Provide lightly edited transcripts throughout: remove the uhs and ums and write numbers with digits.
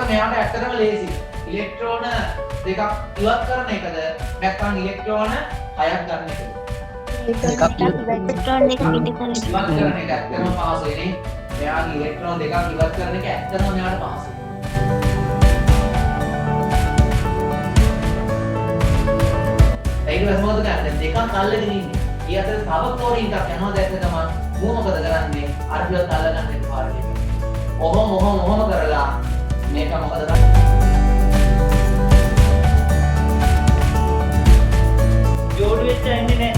මෙයාට ඇත්තටම ලේසි. ඉලෙක්ට්‍රෝන දෙකක් ඉවත් කරන එකද නැත්නම් ඉලෙක්ට්‍රෝන 6ක් ගන්න එකද? ඉලෙක්ට්‍රෝන දෙක ඉවත් කරන එක ඇත්තටම පහසුයි නේ. මෙයාගේ ඉලෙක්ට්‍රෝන දෙකක් ඉවත් කරන එක ඇත්තටම මෙයාට පහසුයි. ඊට පස්සේ මොකද කරන්නේ? දෙකක් අල්ලගෙන ඉන්නේ. ඊ අතර තව ක්ලෝරින් එකක් යනවා දැක්ක ගමන් මූ මොකද කරන්නේ? අර්ධියත් අල්ලගන්න එක පාරේ. ඔහොම කරලා මේක මොකද කරන්නේ? ජෝඩු වෙච්ච යන්නේ නැහැ.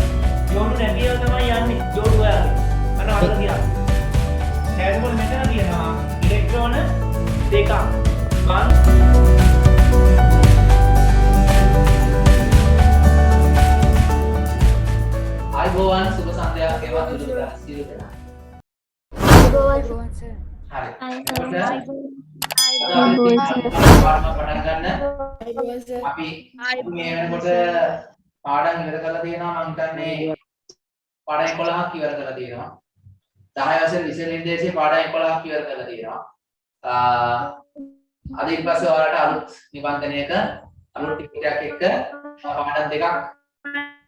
ජෝඩු නැතිව තමයි යන්නේ. ජෝඩු ඔයාගේ. අන්න අල්ල තියන්න. හැඩබෝල් මෙතන තියෙනවා ඉලෙක්ට්‍රෝන දෙකක්. 1 ආයිබෝවන් සුබ සන්ධ්‍යාවක් වේවා සියලු දෙනා. හරි. පටන් ගන්න. අපි මේ වෙනකොට පාඩම් ඉවර කරලා තියෙනවා මම හිතන්නේ පාඩම් 11ක් ඉවර කරලා තියෙනවා. 10 වසරේ විෂය නිර්දේශයේ පාඩම් 11ක් ඉවර කරලා තියෙනවා. අද ඊට පස්සේ ඔයාලට අලුත් නිබන්ධනයක අලුත් ටිකට් එකක් එක්ක පාඩම් දෙකක්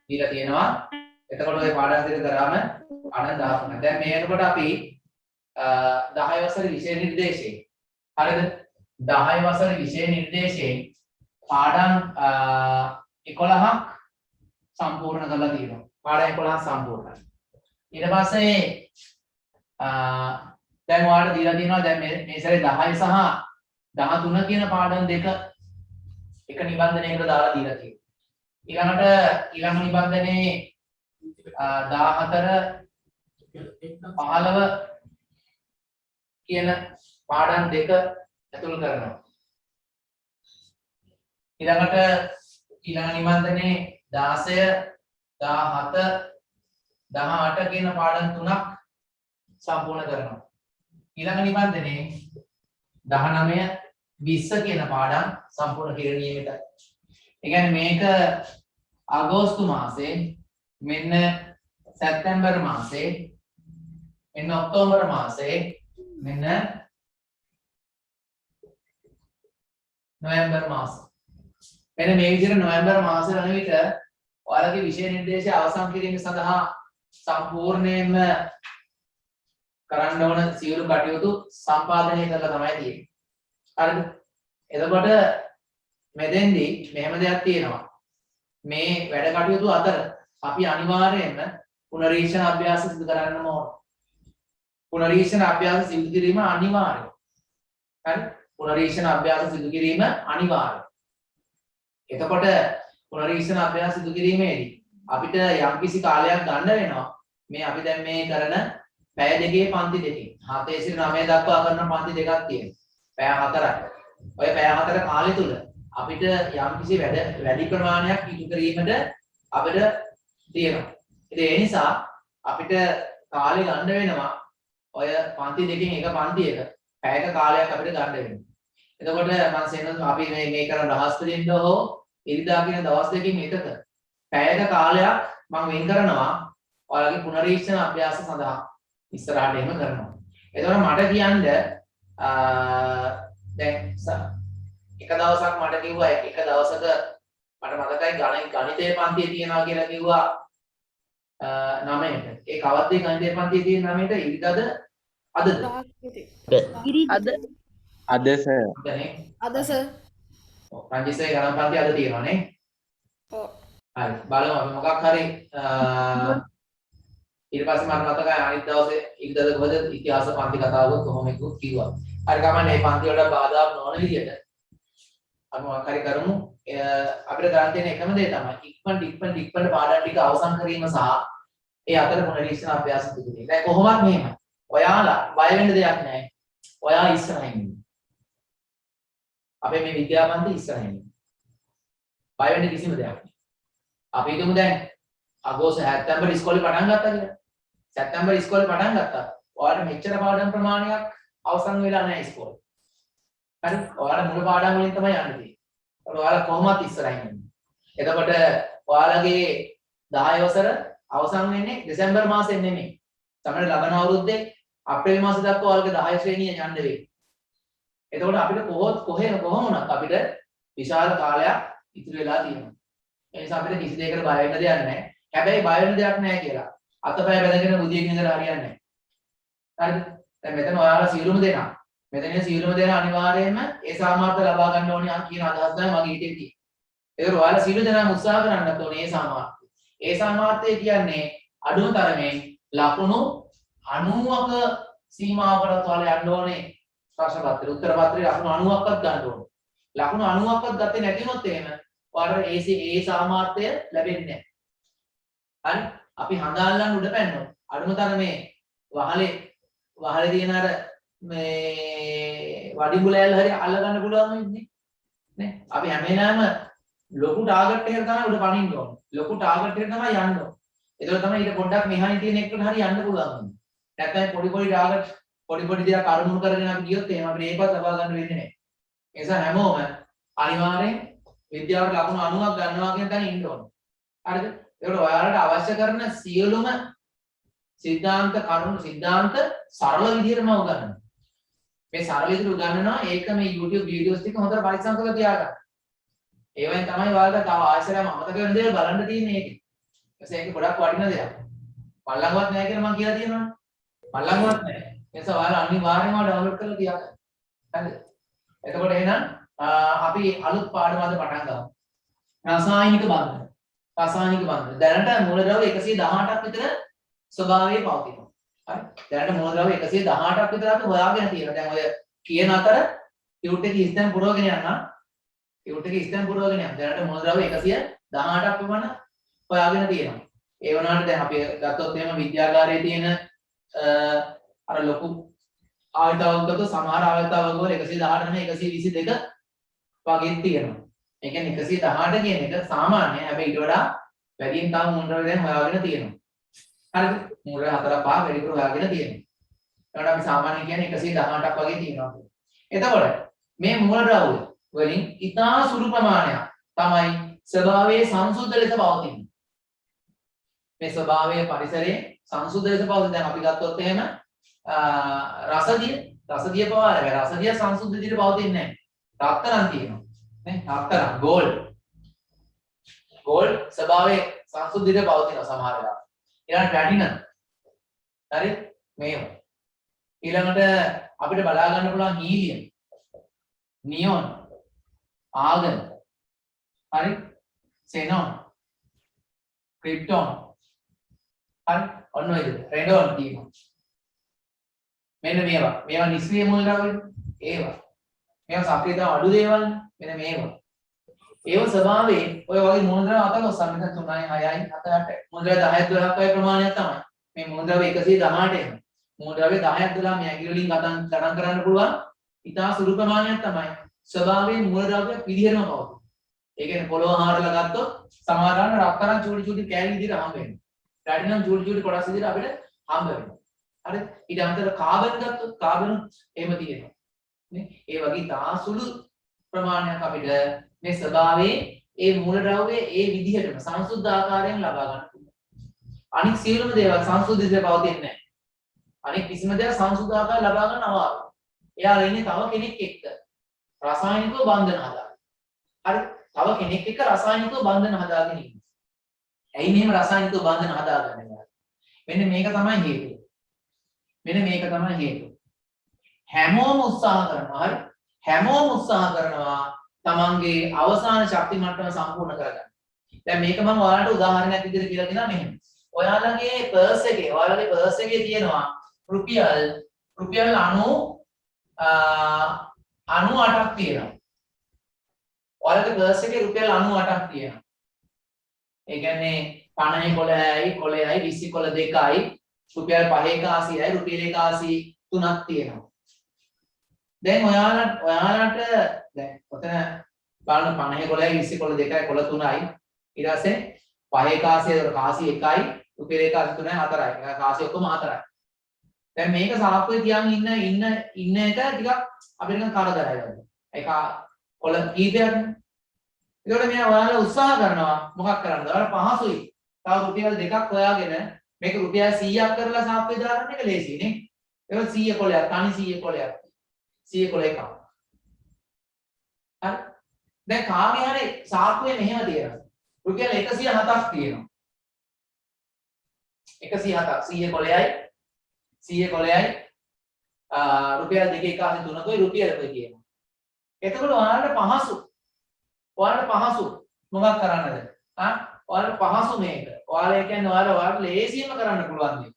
දීලා තියෙනවා. එතකොට ඔය පාඩම් දෙක කරාම පාඩම් 10ක්. දැන් මේ වෙනකොට අපි 10 වසරේ විෂය නිර්දේශයේ හරිද 10 වසරේ විෂය නිර්දේශයේ පාඩම් 11ක් සම්පූර්ණ කරලා තියෙනවා. පාඩම් 11ක් සම්පූර්ණයි. ඊට පස්සේ දැන් ඔයාලට දීලා තියෙනවා දැන් මේ සැරේ 10 සහ 13 කියන පාඩම් දෙක එක නිබන්ධනයකට දාලා දීලා තියෙනවා. ඊළඟ නිබන්ධනයේ 14 15 කියන පාඩම් දෙක ඇතුළු කරනවා. ඊළඟ නිබන්ධනයේ 16 17 18 කියන පාඩම් තුනක් සම්පූර්ණ කරනවා. ඊළඟ නිබන්ධනයේ 19 20 කියන පාඩම් සම්පූර්ණ කිරීම නියමිතයි. ඒ කියන්නේ මේක අගෝස්තු මාසේ මෙන්න සැප්තැම්බර් මාසේ මෙන්න ඔක්තෝබර් මාසේ මෙන්න නොවැම්බර් මාසේ මෙන්න මේ විදිහට නොවැම්බර් මාසේ වන විට ඔයාලගේ විෂය නිර්දේශය අවසන් කිරීම සඳහා සම්පූර්ණයෙන්ම කරන්න ඕන සියලු කටයුතු සම්පාදනය කරලා තමයි තියෙන්නේ. හරිද? එතකොට මෙතෙන්දී මෙහෙම දෙයක් තියෙනවා. මේ වැඩ කටයුතු අතර අපි අනිවාර්යයෙන්ම පුනරීක්ෂණ අභ්‍යාස සිදු කරන්නම ඕන. පුනරීක්ෂණ අභ්‍යාස සිදු කිරීම අනිවාර්යයි. හරි? පුනරීක්ෂණ අභ්‍යාස සිදු කිරීම අනිවාර්යයි. එතකොට පුනරීක්ෂණ අභ්‍යාස සිදු කිරීමේදී අපිට යම්කිසි කාලයක් ගන්න වෙනවා. මේ අපි දැන් මේ කරන පැය දෙකේ පන්ති දෙකකින් 7 සිට 9 දක්වා කරන පන්ති දෙකක් තියෙනවා. පැය 4ක්. ඔය පැය 4 කාලය තුල අපිට යම්කිසි වැඩි ප්‍රමාණයක් ඉටු කිරීමට අපිට තියෙනවා. ඉතින් ඒ නිසා අපිට කාලය ගන්න වෙනවා. ඔය පන්ති දෙකකින් එක පන්තියක පැයක කාලයක් අපිට ගන්න වෙනවා. එතකොට මම සෙන්න අපි මේ කරන බ්‍රහස්පතින්ද හෝ ඉරිදා කියන දවස් දෙකකින් එකක පැයක කාලයක් මම වෙන් කරනවා ඔයාලගේ පුනරීක්ෂණ අභ්‍යාස සඳහා ඉස්සරහට එහෙම කරනවා. එතකොට මට කියන්න දැන් එක දවසක් මට කිව්වා එක දවසක මට මතකයි ගණිතයේ පන්තියේ තියනවා කියලා කිව්වා 9ට. ඒ කවද්දේ ගණිතයේ පන්තියේ තියෙන 9ට ඉරිදාද අදද? අද සර්. අද සර්. ඔව් රංජිත්ගේ ගණන් පන්තිය අද තියෙනවා නේ? ඔව්. හරි බලමු අපි මොකක් හරි ඊට පස්සේ මට මතකයි අනිත් දවසේ ඉරිදාද කොහොමද ඉතිහාස පන්ති කතාවකුත් කොහොම එක්කුත් කිව්වා. හරි කමන්නේ මේ පන්ති වල බාධාක් නොවන විදියට අපි මොකක් හරි කරමු. අපිට ගන්න තියෙන එකම දේ තමයි ඉක්මනට පාඩම් ටික අවසන් කිරීම සහ ඒ අතර පුනරීක්ෂණ අභ්‍යාස සිදු කිරීම. දැන් කොහොමත් මෙහෙම. ඔයාලා බය වෙන්න දෙයක් නැහැ. ඔයා ඉස්සරහින් ඉන්න. අපේ මේ විද්‍යාපන්ති ඉස්සරහින් ඉන්න. බය වෙන්න කිසිම දෙයක් නැහැ. අපි හිතමු දැන් අගෝස්තු සැප්තැම්බර් ඉස්කෝලේ පටන් ගත්තා කියලා. සැප්තැම්බර් ඉස්කෝලේ පටන් ගත්තා. ඔයාලට මෙච්චර පාඩම් ප්‍රමාණයක් අවසන් වෙලා නැහැ ඉස්කෝලේ. හරි? ඔයාලා මුල පාඩම් වලින් තමයි යන්නේ තියෙන්නේ. ඔයාලා කොහොමත් ඉස්සරහින් ඉන්නේ. එතකොට ඔයාලගේ 10 වසර අවසන් වෙන්නේ දෙසැම්බර් මාසෙන් නෙමෙයි. තමයි ලබන අවුරුද්දේ අප්‍රේල් මාස දක්වා ඔයාලගේ 10 ශ්‍රේණිය යන්න වෙයි. එතකොට අපිට කොහොම වුණත් අපිට විශාල කාලයක් ඉතුරු වෙලා තියෙනවා. ඒ නිසා අපිට කිසි දෙයකට බය වෙන්න දෙයක් නැහැ. හැබැයි බය වෙන්න දෙයක් නැහැ කියලා. අතපය බැඳගෙන බුදියකින් ඉඳලා හරියන්නේ නැහැ. හරිද? දැන් මෙතන ඔයාලා සියලුම දෙනා මෙතන සියලුම දෙනා අනිවාර්යයෙන්ම ඒ සාමාර්ථය ලබා ගන්න ඕනේ කියන අදහස තමයි මගේ හිතේ තියෙන්නේ. ඒකට ඔයාලා සියලු දෙනාම උත්සාහ කරන්නත් ඕනේ ඒ සාමාර්ථය. ඒ සාමාර්ථය කියන්නේ අඩුම තරමේ ලකුණු 90ක සීමාවකට ඔයාලා යන්න ඕනේ. ප්‍රශ්න පත්‍රය උත්තර පත්‍රයේ ලකුණු 90ක්වත් ගන්න ඕනේ. ලකුණු 90ක්වත් ගත්තේ නැති වුණොත් එහෙම ඔයාලට ඒ සාමාර්ථය ලැබෙන්නේ නැහැ. හරි? අපි හඳාල්ලන් උඩ පැන්නොත් අඩුම තරමේ වහලේ තියෙන අර මේ වඩිඹුලෑල්ල හරි අල්ල ගන්න පුළුවන් වෙන්නේ නේ. අපි හැම වෙලාවෙම ලොකු ටාගට් එකකට තමයි උඩ පනින්න ඕනේ. ලොකු ටාගට් එකකට තමයි යන්න ඕනේ. ඒක තමයි ඊට පොඩ්ඩක් මෙහානේ තියෙන එකට හරි යන්න පුළුවන් වෙන්නේ. නැත්නම් පොඩි ටාගට් පොඩි දේවල් අරමුණු කරගෙන අපි ගියොත් එහෙම අපිට ඒකවත් ලබා ගන්න වෙන්නේ නැහැ. ඒ නිසා හැමෝම අනිවාර්යෙන් විද්‍යාවට ලකුණු 90ක් ගන්නවා කියන තැන ඉන්න ඕනේ. හරිද? ඒකට ඔයාලට අවශ්‍ය කරන සියලුම සිද්ධාන්ත සරල විදිහටම උගන්වනවා. මේ සරල විදිහට උගන්වනවා ඒක මේ YouTube වීඩියෝස් ටික හොඳට පරිස්සම් කරලා තියාගන්න. ඒවෙන් තමයි ඔයාලට තව ආයෙසරම අමතක වෙන දේවල් බලන්න තියෙන්නේ ඒකේ. ඒක ගොඩක් වටින දෙයක්. මල්ලංගවත් නැහැ කියලා මම කියලා තියෙනවනේ. මල්ලංගවත් නැහැ. ඒ නිසා ඔයාලා අනිවාර්යයෙන්ම ඩවුන්ලෝඩ් කරලා තියාගන්න. හරිද? එතකොට එහෙනම් අපි අලුත් පාඩම අද පටන් ගමු. රසායනික බන්ධන. දැනට මූලද්‍රව්‍ය 118ක් විතර ස්වභාවයේ පවතිනවා. හරි? දැනට මූලද්‍රව්‍ය 118ක් විතර අපි හොයාගෙන තියෙනවා. දැන් ඔය කියන අතර ටියුට් එකේ ඉස්තෙන් පුරවගෙන යනවා. දැනට මූලද්‍රව්‍ය 118ක් වුණා හොයාගෙන තියෙනවා. ඒ වුණාට දැන් අපි ගත්තොත් එහෙම විද්‍යාගාරයේ තියෙන අර ලොකු ආයතනවලට සමහර ආයතනවල 118 නෙමෙයි 122 වගේ තියෙනවා. ඒ කියන්නේ 118 කියන එක සාමාන්‍යයි. හැබැයි ඊට වඩා වැඩියෙන් තව මූලද්‍රව්‍ය දැන් හොයාගෙන තියෙනවා. හරිද? මූලද්‍රව්‍ය 4 5 වැඩිපුර හොයාගෙන තියෙනවා. ඒකට අපි සාමාන්‍ය කියන්නේ 118ක් වගේ තියෙනවා. එතකොට මේ මූලද්‍රව්‍ය වලින් ඉතා සුළු ප්‍රමාණයක් තමයි ස්වභාවයේ සංසුද්ධ ලෙස පවතින්නේ. මේ ස්වභාවයේ පරිසරයේ සංසුද්ධ ලෙස පවතින දැන් අපි ගත්තොත් එහෙම රසදිය පවා නැහැ. රසදිය සංසුද්ධ විදිහට පවතින්නේ නැහැ. රත්තරන් තියෙනවා. නේ? රත්තරන් ගෝල්ඩ් ස්වභාවයේ සංසුද්ධ විදිහට පවතිනවා සමහර වෙලාවට. ඊළඟට ප්ලැටිනම්. හරි? මේව. ඊළඟට අපිට බලා ගන්න පුළුවන් හීලියම්, නියොන්, ආගන්. හරි? සෙනොන්, ක්‍රිප්ටෝන්. හරි? ඔන්න ඔය විදිහට රෙඩෝන් තියෙනවා. මෙන්න මේවා නිස්ක්‍රීය මූලද්‍රව්‍ය මේවා සක්‍රිය තව අඩු දේවල් මෙන්න මේවා ඒව ස්වභාවයෙන් ඔය වගේ මූලද්‍රව්‍ය 14 මෙතන 3යි 6යි 7යි 8යි මූලද්‍රව්‍ය 10ක් 12ක් වගේ ප්‍රමාණයක් තමයි මේ මූලද්‍රව්‍ය 118 එන මූලද්‍රව්‍ය 10ක් 12 මේ ඇඟිලි වලින් ගණන් කරන්න පුළුවන් ඉතා සුළු ප්‍රමාණයක් තමයි ස්වභාවයෙන් මූලද්‍රව්‍ය විදිහටම පවතින. ඒ කියන්නේ පොළොව හාරලා ගත්තොත් සමහරවල් රත්තරන් චූටි කෑලි විදිහට හම්බ වෙනවා. ප්ලැටිනම් චූටි කොටස් විදිහට අපිට හම්බ වෙනවා. හරි? ඊට අමතරව කාබන් ගත්තොත් කාබන් එහෙම තියෙනවා. නේ? ඒ වගේ තාසුළු ප්‍රමාණයක් අපිට මේ ස්වභාවයේ ඒ මූලද්‍රව්‍ය ඒ විදිහටම සංසුද්ධ ආකාරයෙන් ලබා ගන්න පුළුවන්. අනිත් සියලුම දේවල් සංසුද්ධිතව පවතින්නේ නැහැ. අනිත් කිසිම දෙයක් සංසුද්ධ ආකාරයෙන් ලබා ගන්න අමාරුයි. එයාලා ඉන්නේ තව කෙනෙක් එක්ක රසායනිකව බන්ධන හදාගෙන. හරි? තව කෙනෙක් එක්ක රසායනිකව බන්ධන හදාගෙන ඉන්නේ. ඇයි මෙහෙම රසායනිකව බන්ධන හදාගන්නේ? මෙන්න මේක තමයි හේතුව. හැමෝම උත්සාහ කරනවා. හරි? හැමෝම උත්සාහ කරනවා තමන්ගේ අවසාන ශක්ති මට්ටම සම්පූර්ණ කරගන්න. දැන් මේක මම ඔයාලට උදාහරණයක් විදිහට කියලා දෙනවා මෙහෙම. ඔයාලගේ පර්ස් එකේ තියෙනවා රුපියල් 98ක් තියෙනවා. ඔයාලගේ පර්ස් එකේ රුපියල් 98ක් තියෙනවා. ඒ කියන්නේ 50 කොළයයි 20 කොළ දෙකයි රුපියල් 5 කාසියයි රුපියල් 183ක් තියෙනවා. දැන් ඔයාලට දැන් ඔතන බලන්න 50 කොළයයි 20 කොළ දෙකයි කොළ 3යි ඊට පස්සේ 5 කාසිය කාසි 1යි රුපියල් 183යි 4යි කාසි ඔක්කොම 4යි. දැන් මේක සාප්පුවේ තියන් ඉන්න එක ටිකක් අපිට නිකන් කරදරයි වගේ. ඒක කොළ කීපයක්නේ. ඒකට මෙයා ඔයාලා උත්සාහ කරනවා මොකක් කරන්නද? ඔයාලා පහසුයි. තව රුපියල් 2ක් හොයාගෙන මේක රුපියල් 100ක් කරලා සාප්පුවේ දාගන්න එක ලේසියි නේ. ඒක 100 කොළයක්, තනි 100 කොළයක්. 100 කොළ එකක්. දැන් කාගේ හරි සාක්කුවේ මෙහෙම තියෙනවා. රුපියල් 107ක් තියෙනවා. 107ක් 100 කොලයයි 100 කොලයයි රුපියල් 2.183කුයි රුපියලකුයි කියනවා. එතකොට ඔයාලට පහසු මොකක් කරන්නද? ඔයාලට පහසු මේක. ඔයාලා කියන්නේ ඔයාලට ලේසියෙන්ම කරන්න පුළුවන් දේ.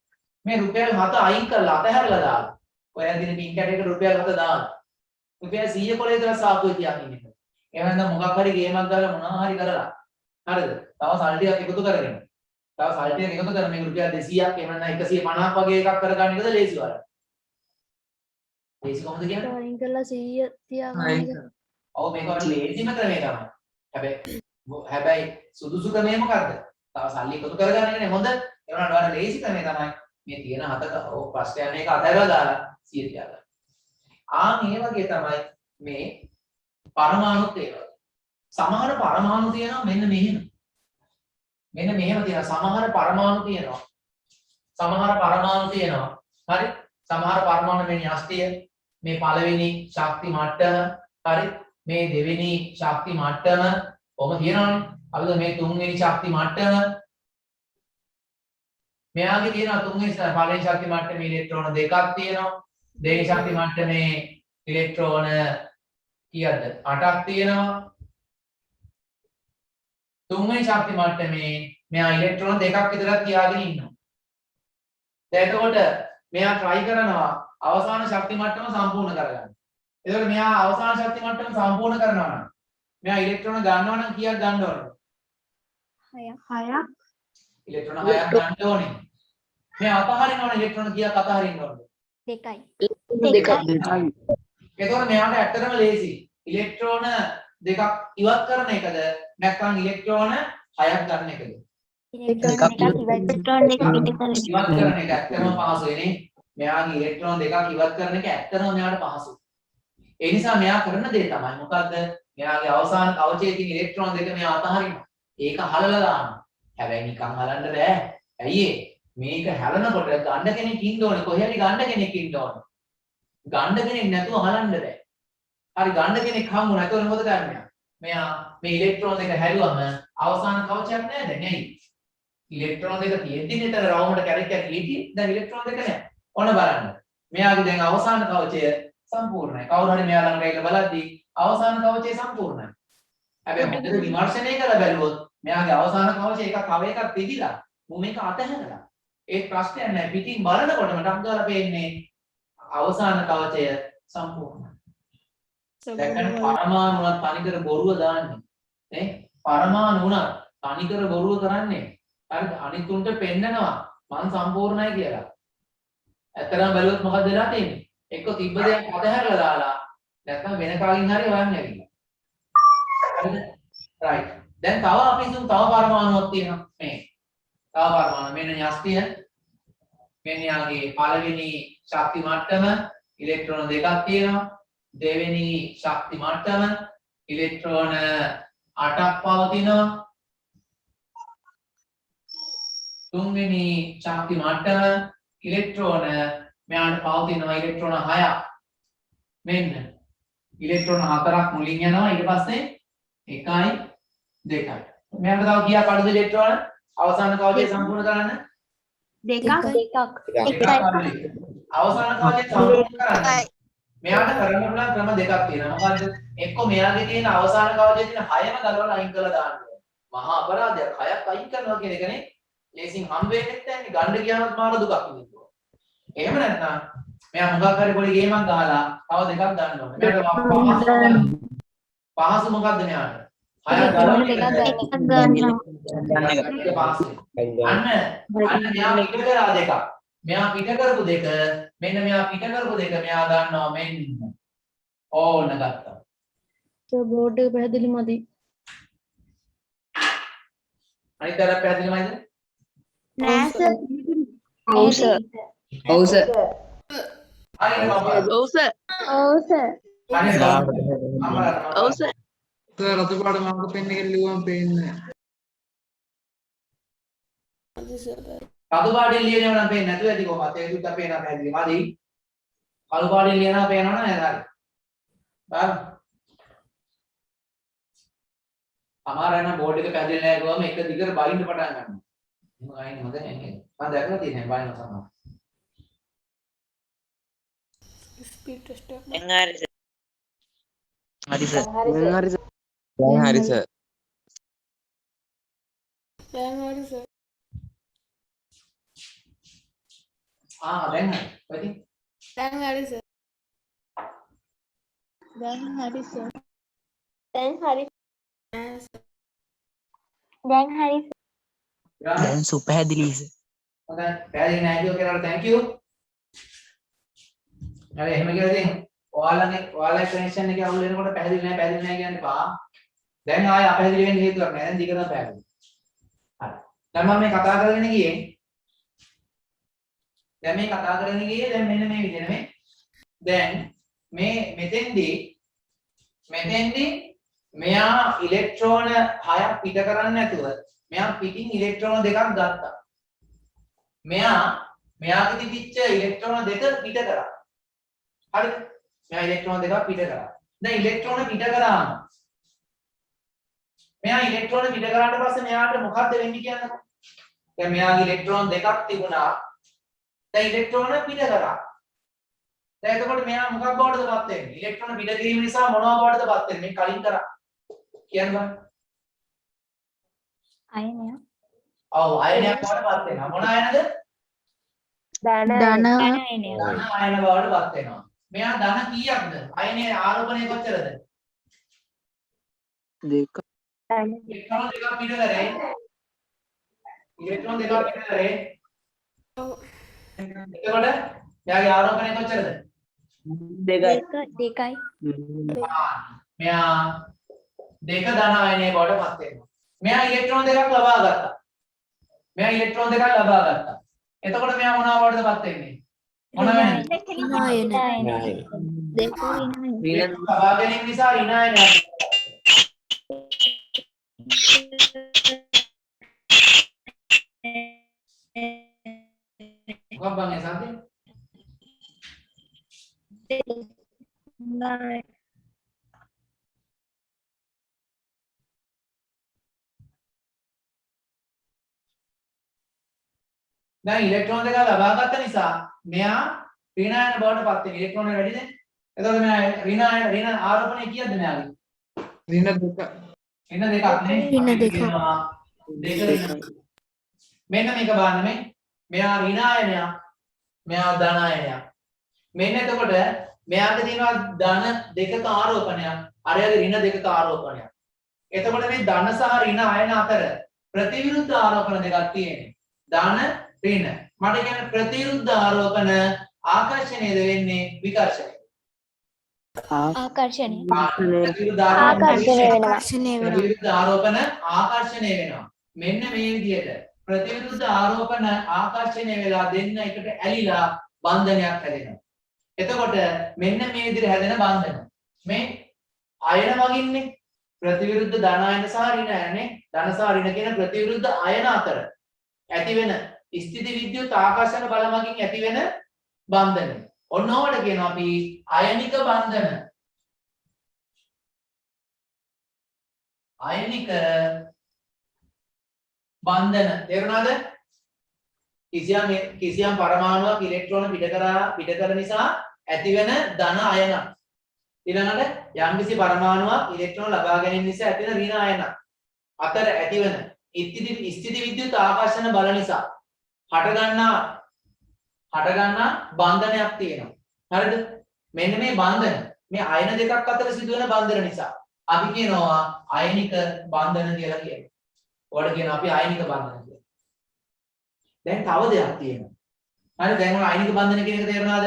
මේ රුපියල් 7 අයින් කරලා අතහැරලා දාලා. ඔයා දින පින් කැටයකට රුපියල් 7 දාලා. රුපියල් 100 කොලේ විතර සාප්පුවේ තියාගෙන ඉන්න. එහෙම නැත්නම් මොකක් හරි ගේමක් ගාලා මොනවා හරි කරලා. හරිද? තව සල්ලි ටිකක් එකතු කරගෙන. තව සල්ලි ටිකක් එකතු කරගෙන මේක රුපියල් 200ක් එහෙම නැත්නම් 150ක් වගේ එකක් කරගන්න එකද ලේසි වල. ලේසි කොහොමද කියන්නේ? අයින් කරලා 100 තියාගන්න. ඔව් මේක වල ලේසිම ක්‍රමය තමයි. හැබැයි සුදුසු ක්‍රමය මොකද්ද? තව සල්ලි එකතු කරගන්න එකනේ හොඳ. ඒ වුණාට වල ලේසි ක්‍රමය තමයි මේ තියෙන හතක ඔව් ප්‍රශ්නයක් මේක අතහැරලා දාලා 100 තියාගන්න. මේ වගේ තමයි මේ පරමාණුත් ඒ වගේ. සමහර පරමාණු තියෙනවා මෙන්න මෙහෙම. මෙන්න මෙහෙම තියෙනවා. සමහර පරමාණු තියෙනවා. හරි? සමහර පරමාණු මේ න්‍යෂ්ටිය මේ පළවෙනි ශක්ති මට්ටම හරි? මේ දෙවෙනි ශක්ති මට්ටම ඔබ කියනවනේ. අපිට මේ තුන්වෙනි ශක්ති මට්ටම මෙයාගේ තියෙනවා තුන්වෙනි පළවෙනි ශක්ති මට්ටමේ ඉලෙක්ට්‍රෝන දෙකක් තියෙනවා. දෙවෙනි ශක්ති මට්ටමේ ඉලෙක්ට්‍රෝන කීයද? 8ක් තියෙනවා. තුන්වෙනි ශක්ති මට්ටමේ මෙයා ඉලෙක්ට්‍රෝන දෙකක් විතරක් තියාගෙන ඉන්නවා. දැන් එතකොට මෙයා try කරනවා අවසාන ශක්ති මට්ටම සම්පූර්ණ කරගන්න. එතකොට මෙයා අවසාන ශක්ති මට්ටම සම්පූර්ණ කරනවා නම් මෙයා ඉලෙක්ට්‍රෝන ගන්නවා නම් කීයක් ගන්න ඕනද? 6ක්. ඉලෙක්ට්‍රෝන 6ක් ගන්න ඕනේ. මෙයා අතහරිනවා නම් ඉලෙක්ට්‍රෝන කීයක් අතහරින්න ඕනද? 2යි. එතකොට මෙයාට ඇත්තටම ලේසි. ඉලෙක්ට්‍රෝන දෙකක් ඉවත් කරන එකද නැත්නම් ඉලෙක්ට්‍රෝන 6ක් ගන්න එකද? ඉලෙක්ට්‍රෝන දෙක පිට කරන ඉවත් කරන එක ඇත්තටම පහසුයිනේ. මෙයාගේ ඉලෙක්ට්‍රෝන දෙකක් ඉවත් කරන එක ඇත්තටම මෙයාට පහසුයි. ඒ නිසා මෙයා කරන දේ තමයි මොකද්ද? මෙයාගේ අවසාන කවචයේ තියෙන ඉලෙක්ට්‍රෝන දෙක මෙයා අතහරිනවා. ඒක හලලා දානවා. හැබැයි නිකන් හලන්න බෑ. ඇයි මේක හැලනකොට ගන්න කෙනෙක් ඉන්න ඕනේ. කොහේ හරි ගන්න කෙනෙක් ඉන්න ඕනේ. ගන්න කෙනෙක් නැතුව හලන්න බෑ. හරි ගන්න කෙනෙක් හම්බුනා. ඒතකොට මොකද කරන්නේ? මෙයා මේ ඉලෙක්ට්‍රෝන දෙක හැදුවම අවසාන කවචයක් නෑ දැන්. ඇයි? ඉලෙක්ට්‍රෝන දෙක තියෙද්දි නේද රවුමට කැරක්ටර් හිටියේ. දැන් ඉලෙක්ට්‍රෝන දෙක නෑ. ඔන්න බලන්න. මෙයාගේ දැන් අවසාන කවචය සම්පූර්ණයි. කවුරු හරි මෙයා ළඟට ඇවිල්ලා බලද්දී අවසාන කවචය සම්පූර්ණයි. හැබැයි මොකද විමර්ශනය කරලා බැලුවොත් මෙයාගේ අවසාන කවචය එකක් තව එකක් තිබිලා මු මේක අතහැරලා. ඒ ප්‍රශ්නයක් නෑ. පිටින් බලනකොටම ටක් ගාලා පේන්නේ අවසාන කවචය සම්පූර්ණයි. දැන් පරමාණුවත් තනිකර බොරුව දාන්නේ. නේ? පරමාණුණත් තනිකර බොරුව කරන්නේ. හරිද? අනිත් උන්ට පෙන්නනවා මං සම්පූර්ණයි කියලා. ඇත්තටම බැලුවොත් මොකද වෙලා තියෙන්නේ? එක්ක තිබ්බ දෙයක් අතහැරලා දාලා නැත්නම් වෙන කාලින් හරි හොයන්න ඇවිල්ලා. හරිද? රයිට්. දැන් තව අපි හිතමු තව පරමාණුවක් තියෙනවා මේ. තව පරමාණු මෙන්න න්‍යෂ්ටිය. මෙන්න යාගේ පළවෙනි ශක්ති මට්ටම ඉලෙක්ට්‍රෝන දෙකක් තියෙනවා. දෙවෙනි ශක්ති මට්ටම ඉලෙක්ට්‍රෝන 8ක් පවතිනවා. තුන්වෙනි ශක්ති මට්ටම ඉලෙක්ට්‍රෝන මෙයාට පවතිනවා ඉලෙක්ට්‍රෝන 6ක්. මෙන්න ඉලෙක්ට්‍රෝන 4ක් මුලින් යනවා ඊට පස්සේ 1යි 2යි. මෙයාට තව කීයක් අඩුද ඉලෙක්ට්‍රෝන අවසාන කවචය සම්පූර්ණ කරන්න? 2ක්. අවසාන කවචය සම්පූර්ණ කරන්න මෙයාට කරන්න පුළුවන් ක්‍රම දෙකක් තියෙනවා. මොකද්ද? එක්ක මෙයාගේ තියෙන අවසාන කවචයේ තියෙන 6ම ගලවලා අයින් කරලා දාන්න ඕනේ. මහා අපරාධයක් 6ක් අයින් කරනවා කියන එකනේ ලේසින් හම් වෙන්නේ නැත්නම් ගන්න ගියාම මාර දුකක් විඳිනවා. එහෙම නැත්නම් මෙයා මොකක් හරි පොඩි ගේමක් ගහලා තව දෙකක් ගන්න ඕනේ. මෙයාට පහසු මොකද්ද මෙයාට? 6ක් ගන්න අන්න මෙයා පිට කරා දෙකක්. මෙයා පිට කරපු දෙක මෙන්න මෙයා පිට කරපු දෙක මෙයා ගන්නවා මෙන්න. ඕන්න ගත්තා. බෝඩ් එක පැහැදිලි මදි. අනිත් අර පැහැදිලිමයිද? නෑ සර්. ඔව් සර්. ඔව් සර්. හරිද මම? ඔව් සර්. ඔව් සර්. හරිද? ඔව් සර්. සර් රතු පාට මාර්ක පෙන් එකෙන් ලියුවම පේන්නේ නැහැ. කළු පාටින් ලියනවා නම් පේන්නේ නැතුව ඇති කොහොමද? ඒක උත්තර පේනවා පැහැදිලි. මදි. කළු පාටින් ලියනවා පේනවනේ නේද? හරි. බලන්න. අමාරුයි නම් බෝඩ් එක පැහැදිලි නැහැ ගොම එක දිගට බලින්න පටන් ගන්නවා. එහෙම ගයින් හොඳ නැහැ නේද? මම දැකලා තියෙනවා බලින්න තමයි. Speed test එක. දැන් හරි සර්. හරි සර්. දැන් හරි සර්. දැන් හරි සර්. දැන් හරි sir. දැන් හරි. කොහෙද? දැන් හරි sir. දැන් හරි සර්. දැන් හරි. දැන් හරි දැන් සුපැහැදිලි සර්. හොඳයි. පැහැදිලි නැහැ කියෝ කියලා thank you. හරි එහෙම කියලා ඉතින් ඔයාලගේ කනෙක්ෂන් එකේ අවුල් වෙනකොට පැහැදිලි නැහැ කියන්න එපා. දැන් ආයෙ අපැහැදිලි වෙන්න හේතුවක් නැහැ. දැන් දිගටම පැහැදිලි. හරි. දැන් මම මේ කතා කරගෙන ගියේ. දැන් මෙන්න මේ විදිහ නෙමෙයි. දැන් මේ මෙතෙන්දී මෙයා ඉලෙක්ට්‍රෝන 6ක් පිට කරන්නේ නැතුව මෙයා පිටින් ඉලෙක්ට්‍රෝන 2ක් ගත්තා. මෙයාගේ තිබිච්ච ඉලෙක්ට්‍රෝන 2 පිට කරා. හරිද? මෙයා ඉලෙක්ට්‍රෝන 2ක් පිට කරා. දැන් ඉලෙක්ට්‍රෝන පිට කරාම මෙයා ඉලෙක්ට්‍රෝන පිට කරාට පස්සේ මෙයාට මොකද්ද වෙන්නේ කියන්නකෝ. දැන් මෙයාගේ ඉලෙක්ට්‍රෝන 2ක් තිබුණා. දැන් ඉලෙක්ට්‍රෝන පිට කරා. දැන් එතකොට මෙයා මොකක් බවටද පත් වෙන්නේ? ඉලෙක්ට්‍රෝන පිට කිරීම නිසා මොනවා බවටද පත් වෙන්නේ? මේ කලින් කරා. කියන්න බෑ. අයනය. ඔව් අයනයක් බවට පත් වෙනවා. මොන අයනද? ධන අයනය. ධන අයන බවට පත් වෙනවා. මෙයා ධන කීයක්ද? අයනයේ ආරෝපණය කොච්චරද? දෙක. ඉලෙක්ට්‍රෝන 2ක් පිට කරේ. ඉලෙක්ට්‍රෝන 2ක් පිට කරේ. ඔව්. එතකොට මෙයාගේ ආරෝපණය කොච්චරද? දෙකයි. දෙකයි. මෙයා දෙක ධන අයනයේ බවට පත් වෙනවා. මෙයා ඉලෙක්ට්‍රෝන 2ක් ලබා ගත්තා. එතකොට මෙයා මොනවා බවටද පත් වෙන්නේ? මොන වෙන්නේ? දෙක ලබා ගැනීම නිසා ඍණ අයනයක්. මොකක්ද බං සාන්ති? දැන් ඉලෙක්ට්‍රෝන 2 ලබා ගත්ත නිසා මෙයා ඍණ අයන බවට පත් වෙනවා. ඉලෙක්ට්‍රෝන වැඩිද? එතකොට මෙයා ඍණ ආරෝපණය කීයද මෙයාගේ? ඍණ 2. ඍණ 2ක් නේ. ඍණ 2ක්. දෙක ඍණ. මෙන්න මේක බලන්න මේ. මෙයා ඍණ අයනයක්. මෙයා ධන අයනයක්. මෙන්න එතකොට මෙයාට තියෙනවා ධන 2ක ආරෝපණයක්. අරයාගේ ඍණ 2ක ආරෝපණයක්. එතකොට මේ ධන සහ ඍණ අයන අතර ප්‍රතිවිරුද්ධ ආරෝපණ දෙකක් තියෙනවා. ධන ඍණ. මට කියන්නේ ප්‍රතිවිරුද්ධ ආරෝපණ ආකර්ෂණයද වෙන්නේ විකර්ෂණයද? ආකර්ෂණය. ප්‍රතිවිරුද්ධ ආරෝපණ ආකර්ෂණය වෙනවා. මෙන්න මේ විදිහට ප්‍රතිවිරුද්ධ ආරෝපණ ආකර්ෂණය වෙලා දෙන්න එකට ඇලිලා බන්ධනයක් හැදෙනවා. එතකොට මෙන්න මේ විදිහට හැදෙන බන්ධන. මේ අයන වගින්නේ ප්‍රතිවිරුද්ධ ධන අයන සහ ඍණ අයනේ. ධන සහ ඍණ කියන ප්‍රතිවිරුද්ධ අයන අතර ඇතිවෙන ස්ථිති විද්‍යුත් ආකර්ෂණ බල මගින් ඇතිවෙන බන්ධන. ඔන්නෝවට කියනවා අපි අයනික බන්ධන. අයනික බන්ධන. තේරුණාද? කිසියම් පරමාණුවක් ඉලෙක්ට්‍රෝන පිට කර නිසා ඇතිවෙන ධන අයන. ඊළඟට යම්කිසි පරමාණුවක් ඉලෙක්ට්‍රෝන ලබා ගැනීම නිසා ඇතිවෙන ඍණ අයන අතර ඇතිවෙන ස්ථිති විද්‍යුත් ආකර්ෂණ බල නිසා හටගන්නා බන්ධනයක් තියෙනවා. හරිද? මෙන්න මේ බන්ධන මේ අයන දෙකක් අතර සිදුවෙන බන්ධන නිසා අපි කියනවා අයනික බන්ධන කියලා කියනවා. ඔයාලට කියනවා අපි අයනික බන්ධන කියලා. දැන් තව දෙයක් තියෙනවා. හරි දැන් ඔය අයනික බන්ධන කියන එක තේරුණාද?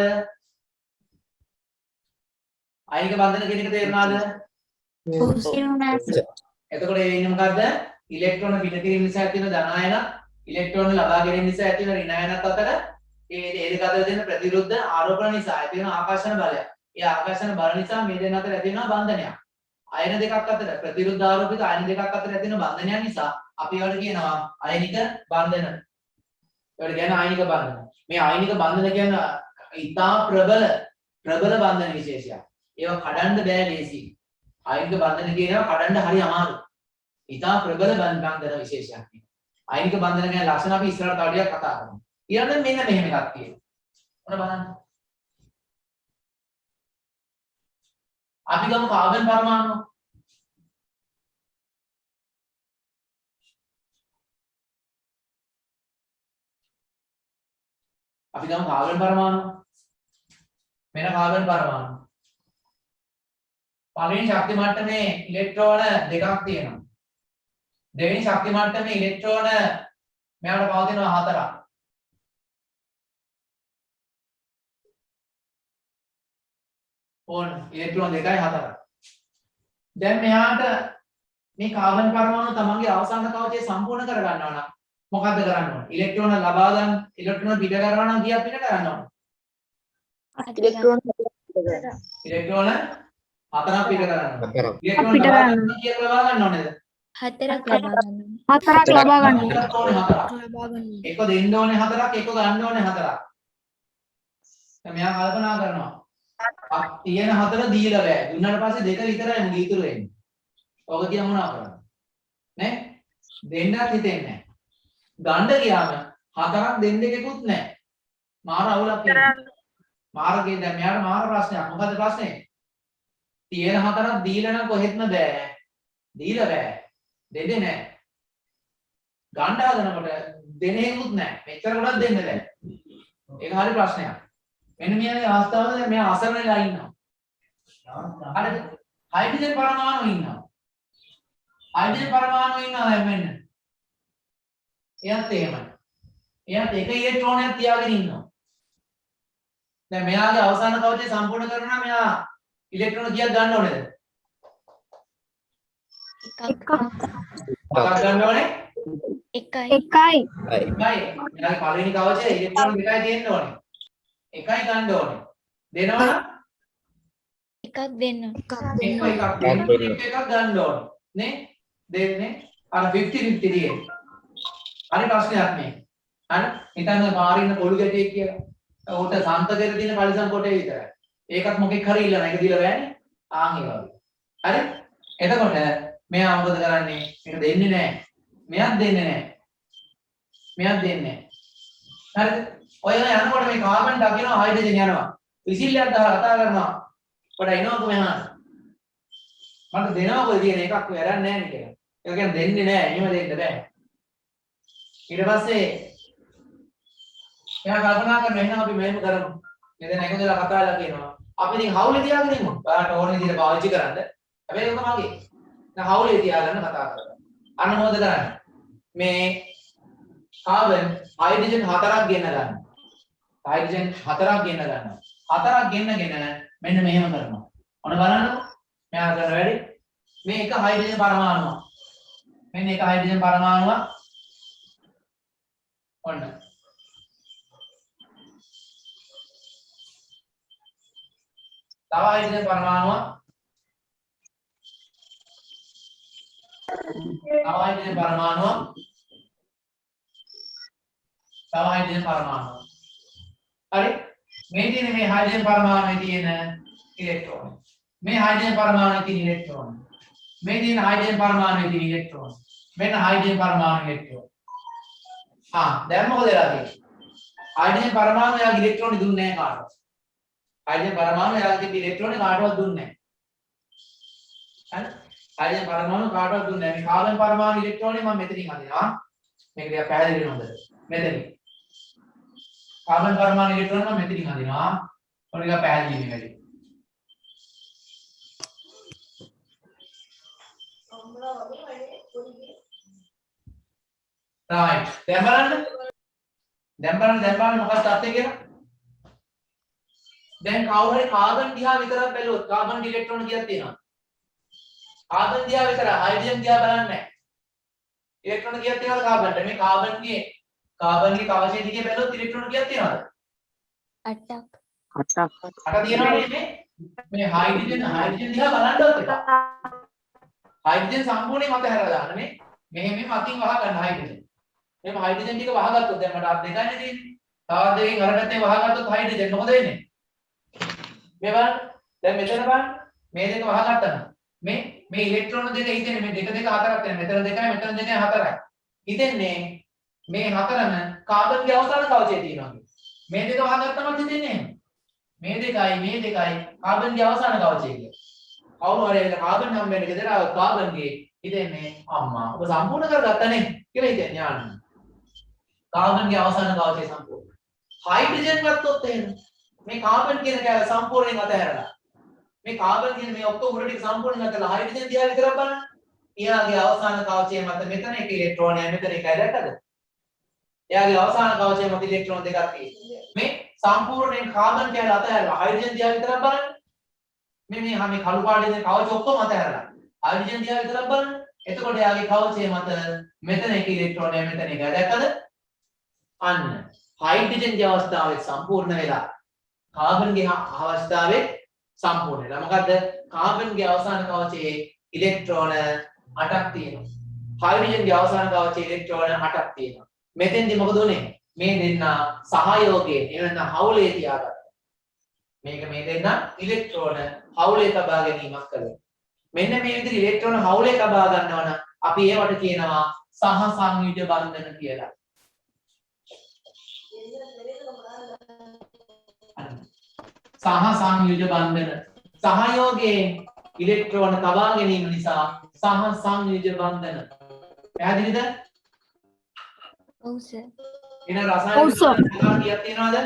අයනික බන්ධන කියන එක තේරුණාද? එතකොට ඒ වෙන්නේ මොකද්ද? ඉලෙක්ට්‍රෝන පිට කිරීම නිසා ඇතිවන ධන අයන ඉලෙක්ට්‍රෝන ලබා ගැනීම නිසා ඇතිවන ඍණ අයනත් අතර ඒ දෙක අතර තියෙන ප්‍රතිවිරුද්ධ ආරෝපණ නිසා ඇතිවන ආකර්ෂණ බලය. ඒ ආකර්ෂණ බල නිසා මේ දෙක අතර ඇතිවෙන බන්ධනයක්. අයන දෙකක් අතර ප්‍රතිවිරුද්ධ ආරෝපිත අයන දෙකක් අතර ඇතිවෙන බන්ධනයක් නිසා අපි ඒවට කියනවා අයනික බන්ධන. ඒවට කියන්නේ අයනික බන්ධන. මේ අයනික බන්ධන කියන්නේ ඉතා ප්‍රබල බන්ධන විශේෂයක්. ඒවා කඩන්න බෑ ලේසි. අයනික බන්ධන කියනවා කඩන්න හරි අමාරුයි. ඉතා ප්‍රබල බන්ධන විශේෂයක් නේ. අයනික බන්ධන ගැන ලක්ෂණ අපි ඉස්සරහට තව ටිකක් කතා කරමු. ඊළඟට මෙන්න මෙහෙම එකක් තියෙනවා. ඔන්න බලන්න. අපි ගමු කාබන් පරමාණු. අපි ගමු කාබන් පරමාණු. මෙන්න කාබන් පරමාණු. පළවෙනි ශක්ති මට්ටමේ ඉලෙක්ට්‍රෝන දෙකක් තියෙනවා. දෙවෙනි ශක්ති මට්ටමේ ඉලෙක්ට්‍රෝන මෙයාට පවතිනවා 4ක්. ඕන ඉලෙක්ට්‍රෝන 2යි 4යි. දැන් මෙයාට මේ කාබන් පරමාණු තමන්ගේ අවසාන කවචය සම්පූර්ණ කර ගන්නවා නම් මොකද්ද කරන්න ඕන? ඉලෙක්ට්‍රෝන ලබා ගන්න ඉලෙක්ට්‍රෝන පිට කරනවා නම් කීයක් පිට කරන්න ඕන? ඉලෙක්ට්‍රෝන ඉලෙක්ට්‍රෝන 4ක් පිට කරන්න ඕන. හතරක්. ඉලෙක්ට්‍රෝන පිට ලබා කරන්න. ගන්න කීයක් ලබා ගන්න ඕනේද? 4ක් ලබා ගන්න. එකක් ඕනේ 4ක්. ලබා ගන්න. එක දෙන්න ඕනේ 4ක්, එක ගන්න ඕනේ 4ක්. දැන් මෙයා කල්පනා කරනවා. තියෙන 4 දීලා බෑ. දුන්නාට පස්සේ දෙක විතරයි මුග ඉතුරු වෙන්නේ. ඔක කිය මොනවා කරන්නේ? නේ? දෙන්නත් හිතෙන්නේ නැහැ. ගන්න ගියාම 4ක් දෙන්න එකකුත් නැහැ. මාර අවුලක් එනවා. මාර්ගයේ දැන් මෙයාට මාර ප්‍රශ්නයක්. මොකද ප්‍රශ්නේ? තියෙන 4ක් දීලා නම් කොහෙත්ම බෑ. දීලා බෑ. දෙන්නේ නැහැ. ගන්න හදනකොට දෙන හේකුත් නැහැ. මෙච්චර කොටක් දෙන්න බෑ. ඒක හරි ප්‍රශ්නයක්. මෙන්න මේ අවස්ථාවල දැන් මෙයා අසරණ වෙලා ඉන්නවා. හරිද? හයිඩ්‍රජන් පරමාණු ඉන්නවා. හයිඩ්‍රජන් පරමාණු ඉන්නවා දැන් මෙන්න. එයාත් එහෙමයි. එයාත් එක ඉලෙක්ට්‍රෝනයක් තියාගෙන ඉන්නවා. දැන් මෙයාගේ අවසාන කවචය සම්පූර්ණ කරනවා නම් මෙයා ඉලෙක්ට්‍රෝන කීයක් ගන්න ඕනේද? එකක්. මොකක් ගන්න ඕනේ? එකයි. එකයි. මෙයාගේ පළවෙනි කවචය ඉලෙක්ට්‍රෝන දෙකයි තියෙන්න ඕනේ. එකයි ගන්න ඕනේ. දෙනවනම් එකක් දෙන්න. එකක් ගන්න ඕනේ. නේ? දෙන්නේ අර 50-50 තියෙන්නේ. හරි ප්‍රශ්නයක් මේ. හරි? හිතන්න පාරේ ඉන්න පොළු ගැටේ කියලා. උට සම්පතේ තියෙන පරිසම් කොටේ විතරයි. ඒකත් මොකෙක් හරි ඉල්ලන එක දීලා බෑනේ. ආන් ඒ වගේ. හරි? එතකොට මෙයා මොකද කරන්නේ? මේක දෙන්නේ නැහැ. මෙයක් දෙන්නේ නැහැ. මෙයක් දෙන්නේ නැහැ. හරිද? ඔය යනකොට මේ කාබන් දකිනවා හයිඩ්‍රජන් යනවා. විසිල්ලක් දාලා කතා කරනවා. පොඩ එනවද මෙහාට? මට දෙනවා කොයි තියෙන එකක් වැඩක් නැහැ නේ කියලා. ඒක කියන්නේ දෙන්නේ නැහැ. එහෙම දෙන්න බෑ. ඊට පස්සේ එයා කල්පනා කරනවා එහෙනම් අපි මෙහෙම කරමු. මේ දැන් එකදලා කතා කරලා කියනවා. අපි ඉතින් හවුලේ තියාගෙන ඉමු. ඔයාලට ඕන විදිහට පාවිච්චි කරන්න. හැබැයි ඔක මගේ. දැන් හවුලේ තියාගන්න කතා කරලා. අන්න මොකද කරන්නේ? මේ කාබන් හයිඩ්‍රජන් 4ක් ගෙන්න ගන්න. හයිඩ්‍රජන් 4ක් ගෙන්න ගන්නවා. 4ක් ගෙන්නගෙන මෙන්න මෙහෙම කරනවා. ඔන්න බලන්නකෝ. මෙයා කරන වැඩි. මේ එක හයිඩ්‍රජන් පරමාණුවක්. මෙන්න එක හයිඩ්‍රජන් පරමාණුවක්. ඔන්න. තව හයිඩ්‍රජන් පරමාණුවක්. තව හයිඩ්‍රජන් පරමාණුවක්. තව හයිඩ්‍රජන් පරමාණුවක්. හරි? මේ තියෙන මේ හයිඩ්‍රජන් පරමාණුවේ තියෙන ඉලෙක්ට්‍රෝන. මේ හයිඩ්‍රජන් පරමාණුවේ තියෙන ඉලෙක්ට්‍රෝන. මේ තියෙන හයිඩ්‍රජන් පරමාණුවේ තියෙන ඉලෙක්ට්‍රෝන. මෙන්න හයිඩ්‍රජන් පරමාණු ඉලෙක්ට්‍රෝන. දැන් මොකද වෙලා තියෙන්නේ? හයිඩ්‍රජන් පරමාණු යාගේ ඉලෙක්ට්‍රෝන දුන්නේ නැහැ කාටවත්. හයිඩ්‍රජන් පරමාණු යාගේ ඉලෙක්ට්‍රෝන කාටවත් දුන්නේ නැහැ. හරි? හයිඩ්‍රජන් පරමාණු කාටවත් දුන්නේ නැහැ. මේ කාබන් පරමාණු ඉලෙක්ට්‍රෝනේ මම මෙතනින් අදිනවා. මේක ටිකක් පැහැදිලි වෙනවද? මෙතනින්. කාබන් පරමාණු ඉලෙක්ට්‍රෝන මම මෙතනින් අදිනවා. ඔය ටික පැහැදිලි වෙන්නේ වැඩි. right. දැන් බලන්න මොකක්ද තත්ත්වය කියලා. දැන් කවුරු හරි කාබන් දිහා විතරක් බැලුවොත් කාබන් ඉලෙක්ට්‍රෝන කීයක් තියෙනවද? කාබන් දිහා විතර හයිඩ්‍රජන් දිහා බලන්නේ නැහැ. ඉලෙක්ට්‍රෝන කීයක් තියෙනවද කාබන්ට? මේ කාබන්ගේ කවචයේ දිගේ බැලුවොත් ඉලෙක්ට්‍රෝන කීයක් තියෙනවද? 8ක්. 8 තියෙනවනේ මේ හයිඩ්‍රජන් දිහා බලන්නවත් එපා. හයිඩ්‍රජන් සම්පූර්ණයෙන් මත හැරලා දාන්න මේ. මෙහෙම අතින් වහ ගන්න හයිඩ්‍රජන්. මෙහෙම හයිඩ්‍රජන් ටික වහගත්තොත් දැන් මට අත් දෙකයිනේ තියෙන්නේ. තවත් දෙකකින් අර පැත්තේ වහගත්තොත් හයිඩ්‍රජන් මොකද වෙන්නේ? මේ බලන්න. දැන් මෙතන බලන්න. මේ දෙක වහගත්තා නම් මේ මේ ඉලෙක්ට්‍රෝන දෙක හිතෙන්නේ මේ දෙක දෙක හතරක් වෙන. මෙතන දෙකයි මෙතන දෙකයි හතරයි. හිතෙන්නේ මේ හතරම කාබන්ගේ අවසාන කවචයේ තියෙනවා. මේ දෙක වහගත්තම හිතෙන්නේ එහෙම. මේ දෙකයි කාබන්ගේ අවසාන කවචය කියලා. කවුරු හරි ඒක කාබන් හම්බෙන්න ගෙදර ආව කාබන්ගේ හිතෙන්නේ අම්මා ඔබ සම්පූර්ණ කරගත්තනේ කියලා හිතෙන්නේ ඥාන. කාබන්ගේ අවසාන කවචය සම්පූර්ණ. හයිඩ්‍රජන් ගත්තොත් එහෙම මේ කාබන් කියන කැල සම්පූර්ණයෙන් අතහැරලා මේ කාබන් කියන මේ ඔක්කොම උඩ ටික සම්පූර්ණයෙන් අතහැරලා හයිඩ්‍රජන් දිහා විතරක් බලන්න. එයාගේ අවසාන කවචය මත මෙතන එක ඉලෙක්ට්‍රෝනයයි මෙතන එකයි දැක්කද? එයාගේ අවසාන කවචය මත ඉලෙක්ට්‍රෝන දෙකක් තියෙනවා. මේ සම්පූර්ණයෙන් කාබන් කැල අතහැරලා හයිඩ්‍රජන් දිහා විතරක් බලන්න. මේ කළු පාටේ තියෙන කවච ඔක්කොම අතහැරලා හයිඩ්‍රජන් දිහා විතරක් බලන්න. එතකොට එයාගේ කවචය මත මෙතන එක ඉලෙක්ට්‍රෝනයයි මෙතන එකයි දැක්කද? අන්න හයිඩ්‍රජන්ගේ අවස්ථාවේ සම්පූර්ණ වෙලා කාබන්ගේ අවස්ථාවේ සම්පූර්ණ වෙලා. මොකද්ද? කාබන්ගේ අවසාන කවචයේ ඉලෙක්ට්‍රෝන 8ක් තියෙනවා. හයිඩ්‍රජන්ගේ අවසාන කවචයේ ඉලෙක්ට්‍රෝන 8ක් තියෙනවා. මෙතෙන්දි මොකද උනේ? මේ දෙන්න සහයෝගයෙන් එවන හවුලේ තියාගත්තා. මේ දෙන්න ඉලෙක්ට්‍රෝන හවුලේ තබා ගැනීමක් කළා. මෙන්න මේ විදිහට ඉලෙක්ට්‍රෝන හවුලේ තබා ගන්නවා නම් අපි ඒවට කියනවා සහ සංයුජ බන්ධන කියලා. සහ සංයුජ බන්ධන සහයෝගයෙන් ඉලෙක්ට්‍රෝන තබා ගැනීම නිසා සහ සංයුජ බන්ධන. පැහැදිලිද? ඔව් සර්. එන රසායනික ආකාර කීයක් තියෙනවද?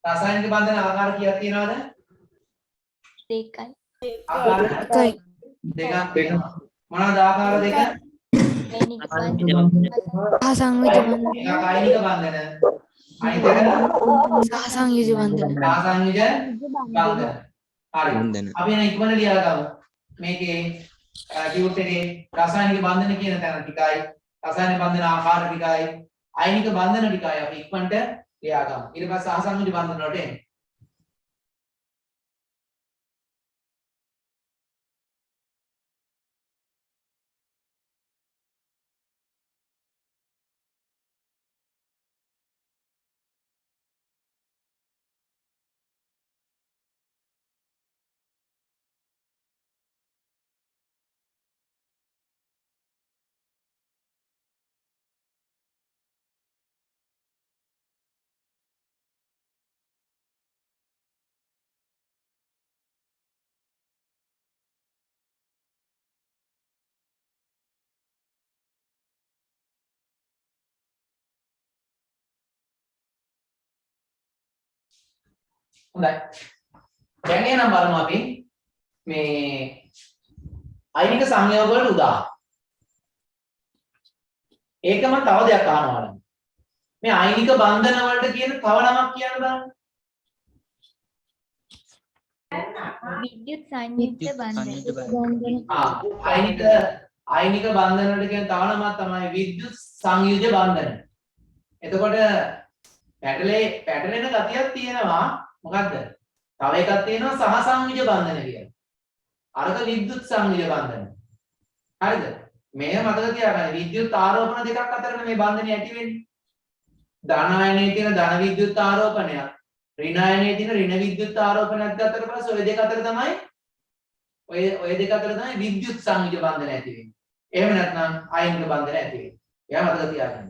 රසායනික බන්ධන ආකාර කීයක් තියෙනවද? දෙකයි. ආකාර එකයි. දෙකක් තියෙනවා. මොනවාද ආකාර දෙක? අයිනික බන්ධන. සහසංයුජ බන්ධන. එකක් අයිනික බන්ධන. අනිත් එක සහසංයුජ බන්ධන. රසායනික බන්ධන. හරි. බන්ධන. අපි එන ඉක්මනට ලියලා ගමු. මේකේ ටියුට් එකේ රසායනික බන්ධන කියන තැන ටිකයි රසායනික බන්ධන ආකාර ටිකයි අයිනික බන්ධන ටිකයි අපි ඉක්මනට ලියා ගමු. ඊට පස්සේ සහසංයුජ බන්ධන වලට එන්න. හොඳයි. දැන් එහෙනම් බලමු අපි මේ අයිනික සංයෝග වලට උදාහරණ. ඒකම තව දෙයක් අහනවා. මේ අයිනික බන්ධන වලට කියන තව නමක් කියන්න බලන්න. විද්‍යුත් සංයුක්ත බන්ධන. අයිනික බන්ධන වලට කියන තව නමක් තමයි විද්‍යුත් සංයුජ බන්ධන. එතකොට පැටලෙන ගතියක් තියෙනවා. මොකද්ද? තව එකක් තියෙනවා සහ සංයුජ බන්ධන කියලා. අරක විද්‍යුත් සංයුජ බන්ධන. හරිද? මේ මතක තියාගන්න විද්‍යුත් ආරෝපණ දෙකක් අතරනේ මේ බන්ධනය ඇති වෙන්නේ. ධන ආයනයේ තියෙන ධන විද්‍යුත් ආරෝපණයක්, ඍණ ආයනයේ තියෙන ඍණ විද්‍යුත් ආරෝපණයක් ගත්තට පස්සේ ওই දෙක අතර තමයි ඔය දෙක අතර තමයි විද්‍යුත් සංයුජ බන්ධන ඇති වෙන්නේ. එහෙම නැත්නම් ආයනික බන්ධන ඇති වෙන්නේ. එයා මතක තියාගන්න.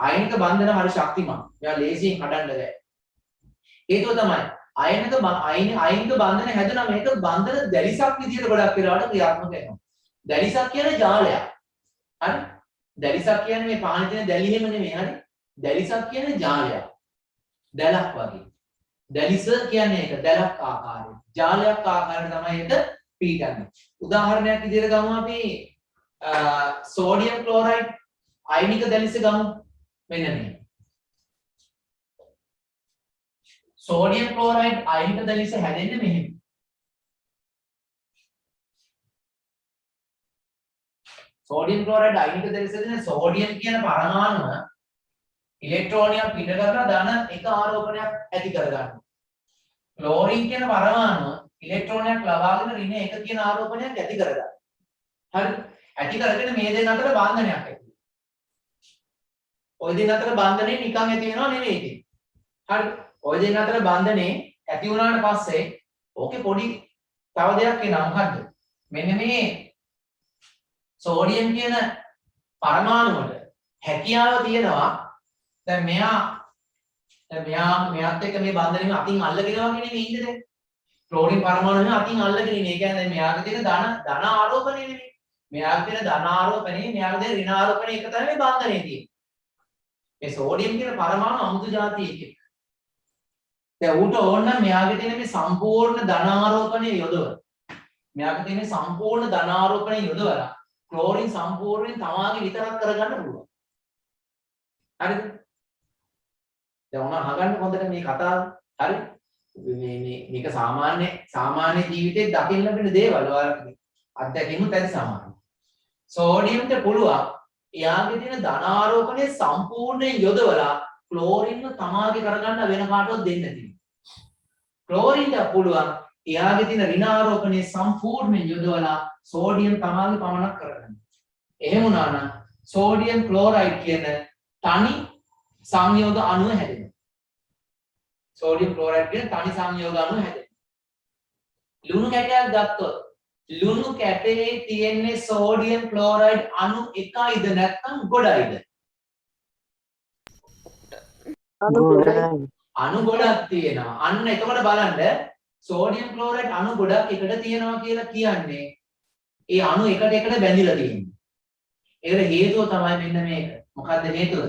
ආයනික බන්ධන හරි ශක්තිමත්. මේවා ලේසියෙන් හදන්න බෑ. හේතුව තමයි අයනික බන්ධන හැදුනම මේක බන්ධන දැලිසක් විදියට ගොඩක් වෙලාවට ක්‍රියාත්මක වෙනවා. දැලිසක් කියන්නේ ජාලයක්. හරි? දැලිසක් කියන්නේ මේ පානේ තියෙන දැලි හැම නෙමෙයි. හරි? දැලිසක් කියන්නේ ජාලයක්. දැලක් වගේ. දැලිස කියන්නේ ඒක දැලක් ආකාරය. ජාලයක් ආකාරයට තමයි ඒක පීඩන්නේ. උදාහරණයක් විදියට ගමු අපි සෝඩියම් ක්ලෝරයිඩ් අයනික දැලිස ගමු. මෙන්න මේ. සෝඩියම් ක්ලෝරයිඩ් අයනික දැලිස හැදෙන්නේ මෙහෙම. සෝඩියම් ක්ලෝරයිඩ් අයනික දැලිසෙන් සෝඩියම් කියන පරමාණුව ඉලෙක්ට්‍රෝනයක් පිට කරලා ධන එක ආරෝපණයක් ඇති කරගන්නවා. ක්ලෝරින් කියන පරමාණුව ඉලෙක්ට්‍රෝනයක් ලබාගෙන ඍණ එක කියන ආරෝපණයක් ඇති කරගන්නවා. හරිද? ඇති කරගෙන මේ දෙන්න අතර බන්ධනයක් ඇති වෙනවා. ওই දෙන්න අතර බන්ධනේ නිකන් ඇති වෙනව නෙමෙයි ඉතින්. හරිද? ඔය දෙන්න අතර බන්ධනේ ඇති වුණාට පස්සේ ඕකේ පොඩි තව දෙයක් එනවා මොකද්ද? මෙන්න මේ සෝඩියම් කියන පරමාණුවට හැකියාව තියෙනවා. දැන් මෙයාත් එක්ක මේ බන්ධනෙම අතින් අල්ලගෙන වගේ නෙමෙයි ඉන්නේ දැන්. ක්ලෝරින් පරමාණුවෙන් අතින් අල්ලගෙන ඉන්නේ. ඒ කියන්නේ මෙයාගේ තියෙන ධන ආරෝපණය නෙමෙයි. මෙයාගේ තියෙන ධන ආරෝපණය, මෙයාගේ තියෙන ඍණ ආරෝපණය එක තමයි මේ බන්ධනේ තියෙන්නේ. මේ සෝඩියම් කියන පරමාණු අමුතු જાතියක. දැන් ඌට ඕන නම් මෙයාගේ තියෙන මේ සම්පූර්ණ ධන ආරෝපණය යොදවලා. මෙයාගේ තියෙන සම්පූර්ණ ධන ආරෝපණය යොදවලා ක්ලෝරින් සම්පූර්ණයෙන් තමාගේ විතරක් කරගන්න පුළුවන්. හරිද? දැන් ඔන්න අහගන්න හොඳට මේ කතාව. හරි? මේක සාමාන්‍ය ජීවිතේ දකින්න ලැබෙන දේවල්. ඔයාලට අත්දැකීමුත් ඇති සමානයි. සෝඩියම්ට පුළුවන් එයාගේ තියෙන ධන ආරෝපණය සම්පූර්ණයෙන් යොදවලා ක්ලෝරින්ව තමාගේ කරගන්න වෙන කාටවත් දෙන්න තියෙනවා. ක්ලෝරින්ට පුළුවන් එයාගේ තියෙන ඍණ ආරෝපණය සම්පූර්ණයෙන් යොදවලා සෝඩියම් තමාගේ පමණක් කරගන්න. එහෙම වුණා නම් සෝඩියම් ක්ලෝරයිඩ් කියන තනි සංයෝග අණුව හැදෙනවා. සෝඩියම් ක්ලෝරයිඩ් කියන තනි සංයෝග අණුව හැදෙනවා. ලුණු කැටයක් ගත්තොත් ලුණු කැටේ තියෙන්නේ සෝඩියම් ක්ලෝරයිඩ් අණු එකයිද නැත්නම් ගොඩයිද? අණු ගොඩක් තියෙනවා. අන්න එතකොට බලන්න සෝඩියම් ක්ලෝරයිඩ් අණු ගොඩක් එකට තියෙනවා කියලා කියන්නේ ඒ අණු එකට බැඳිලා තියෙනවා. ඒකට හේතුව තමයි මෙන්න මේක. මොකද්ද හේතුව?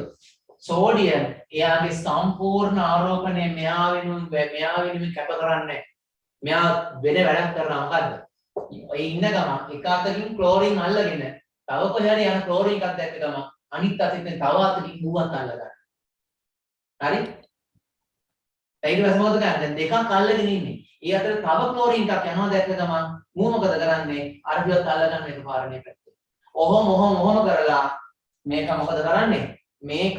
සෝඩියම් එයාගේ සම්පූර්ණ ආරෝපණය මෙයා වෙනුවෙන් කැප කරන්නේ. මෙයා වෙන වැඩක් කරනවා මොකද්ද? ඔය ඉන්න ගම එක අතකින් ක්ලෝරින් අල්ලගෙන තව කොහේ යන ක්ලෝරින් එකක් දැක්ක ගම අනිත් අතින් තව අතකින් මුවත් අල්ලගන්න. හරි? ඊට පස්සේ මොකද කරන්නේ? දැන් දෙකක් අල්ලගෙන ඉන්නේ. ඊ අතර තව ක්ලෝරින් එකක් යනවා දැක්ක ගමන් මූ මොකද කරන්නේ? අර පිටත් අල්ලගන්න එකපාරනේ පැත්තේ. ඔහොම කරලා මේක මොකද කරන්නේ? මේක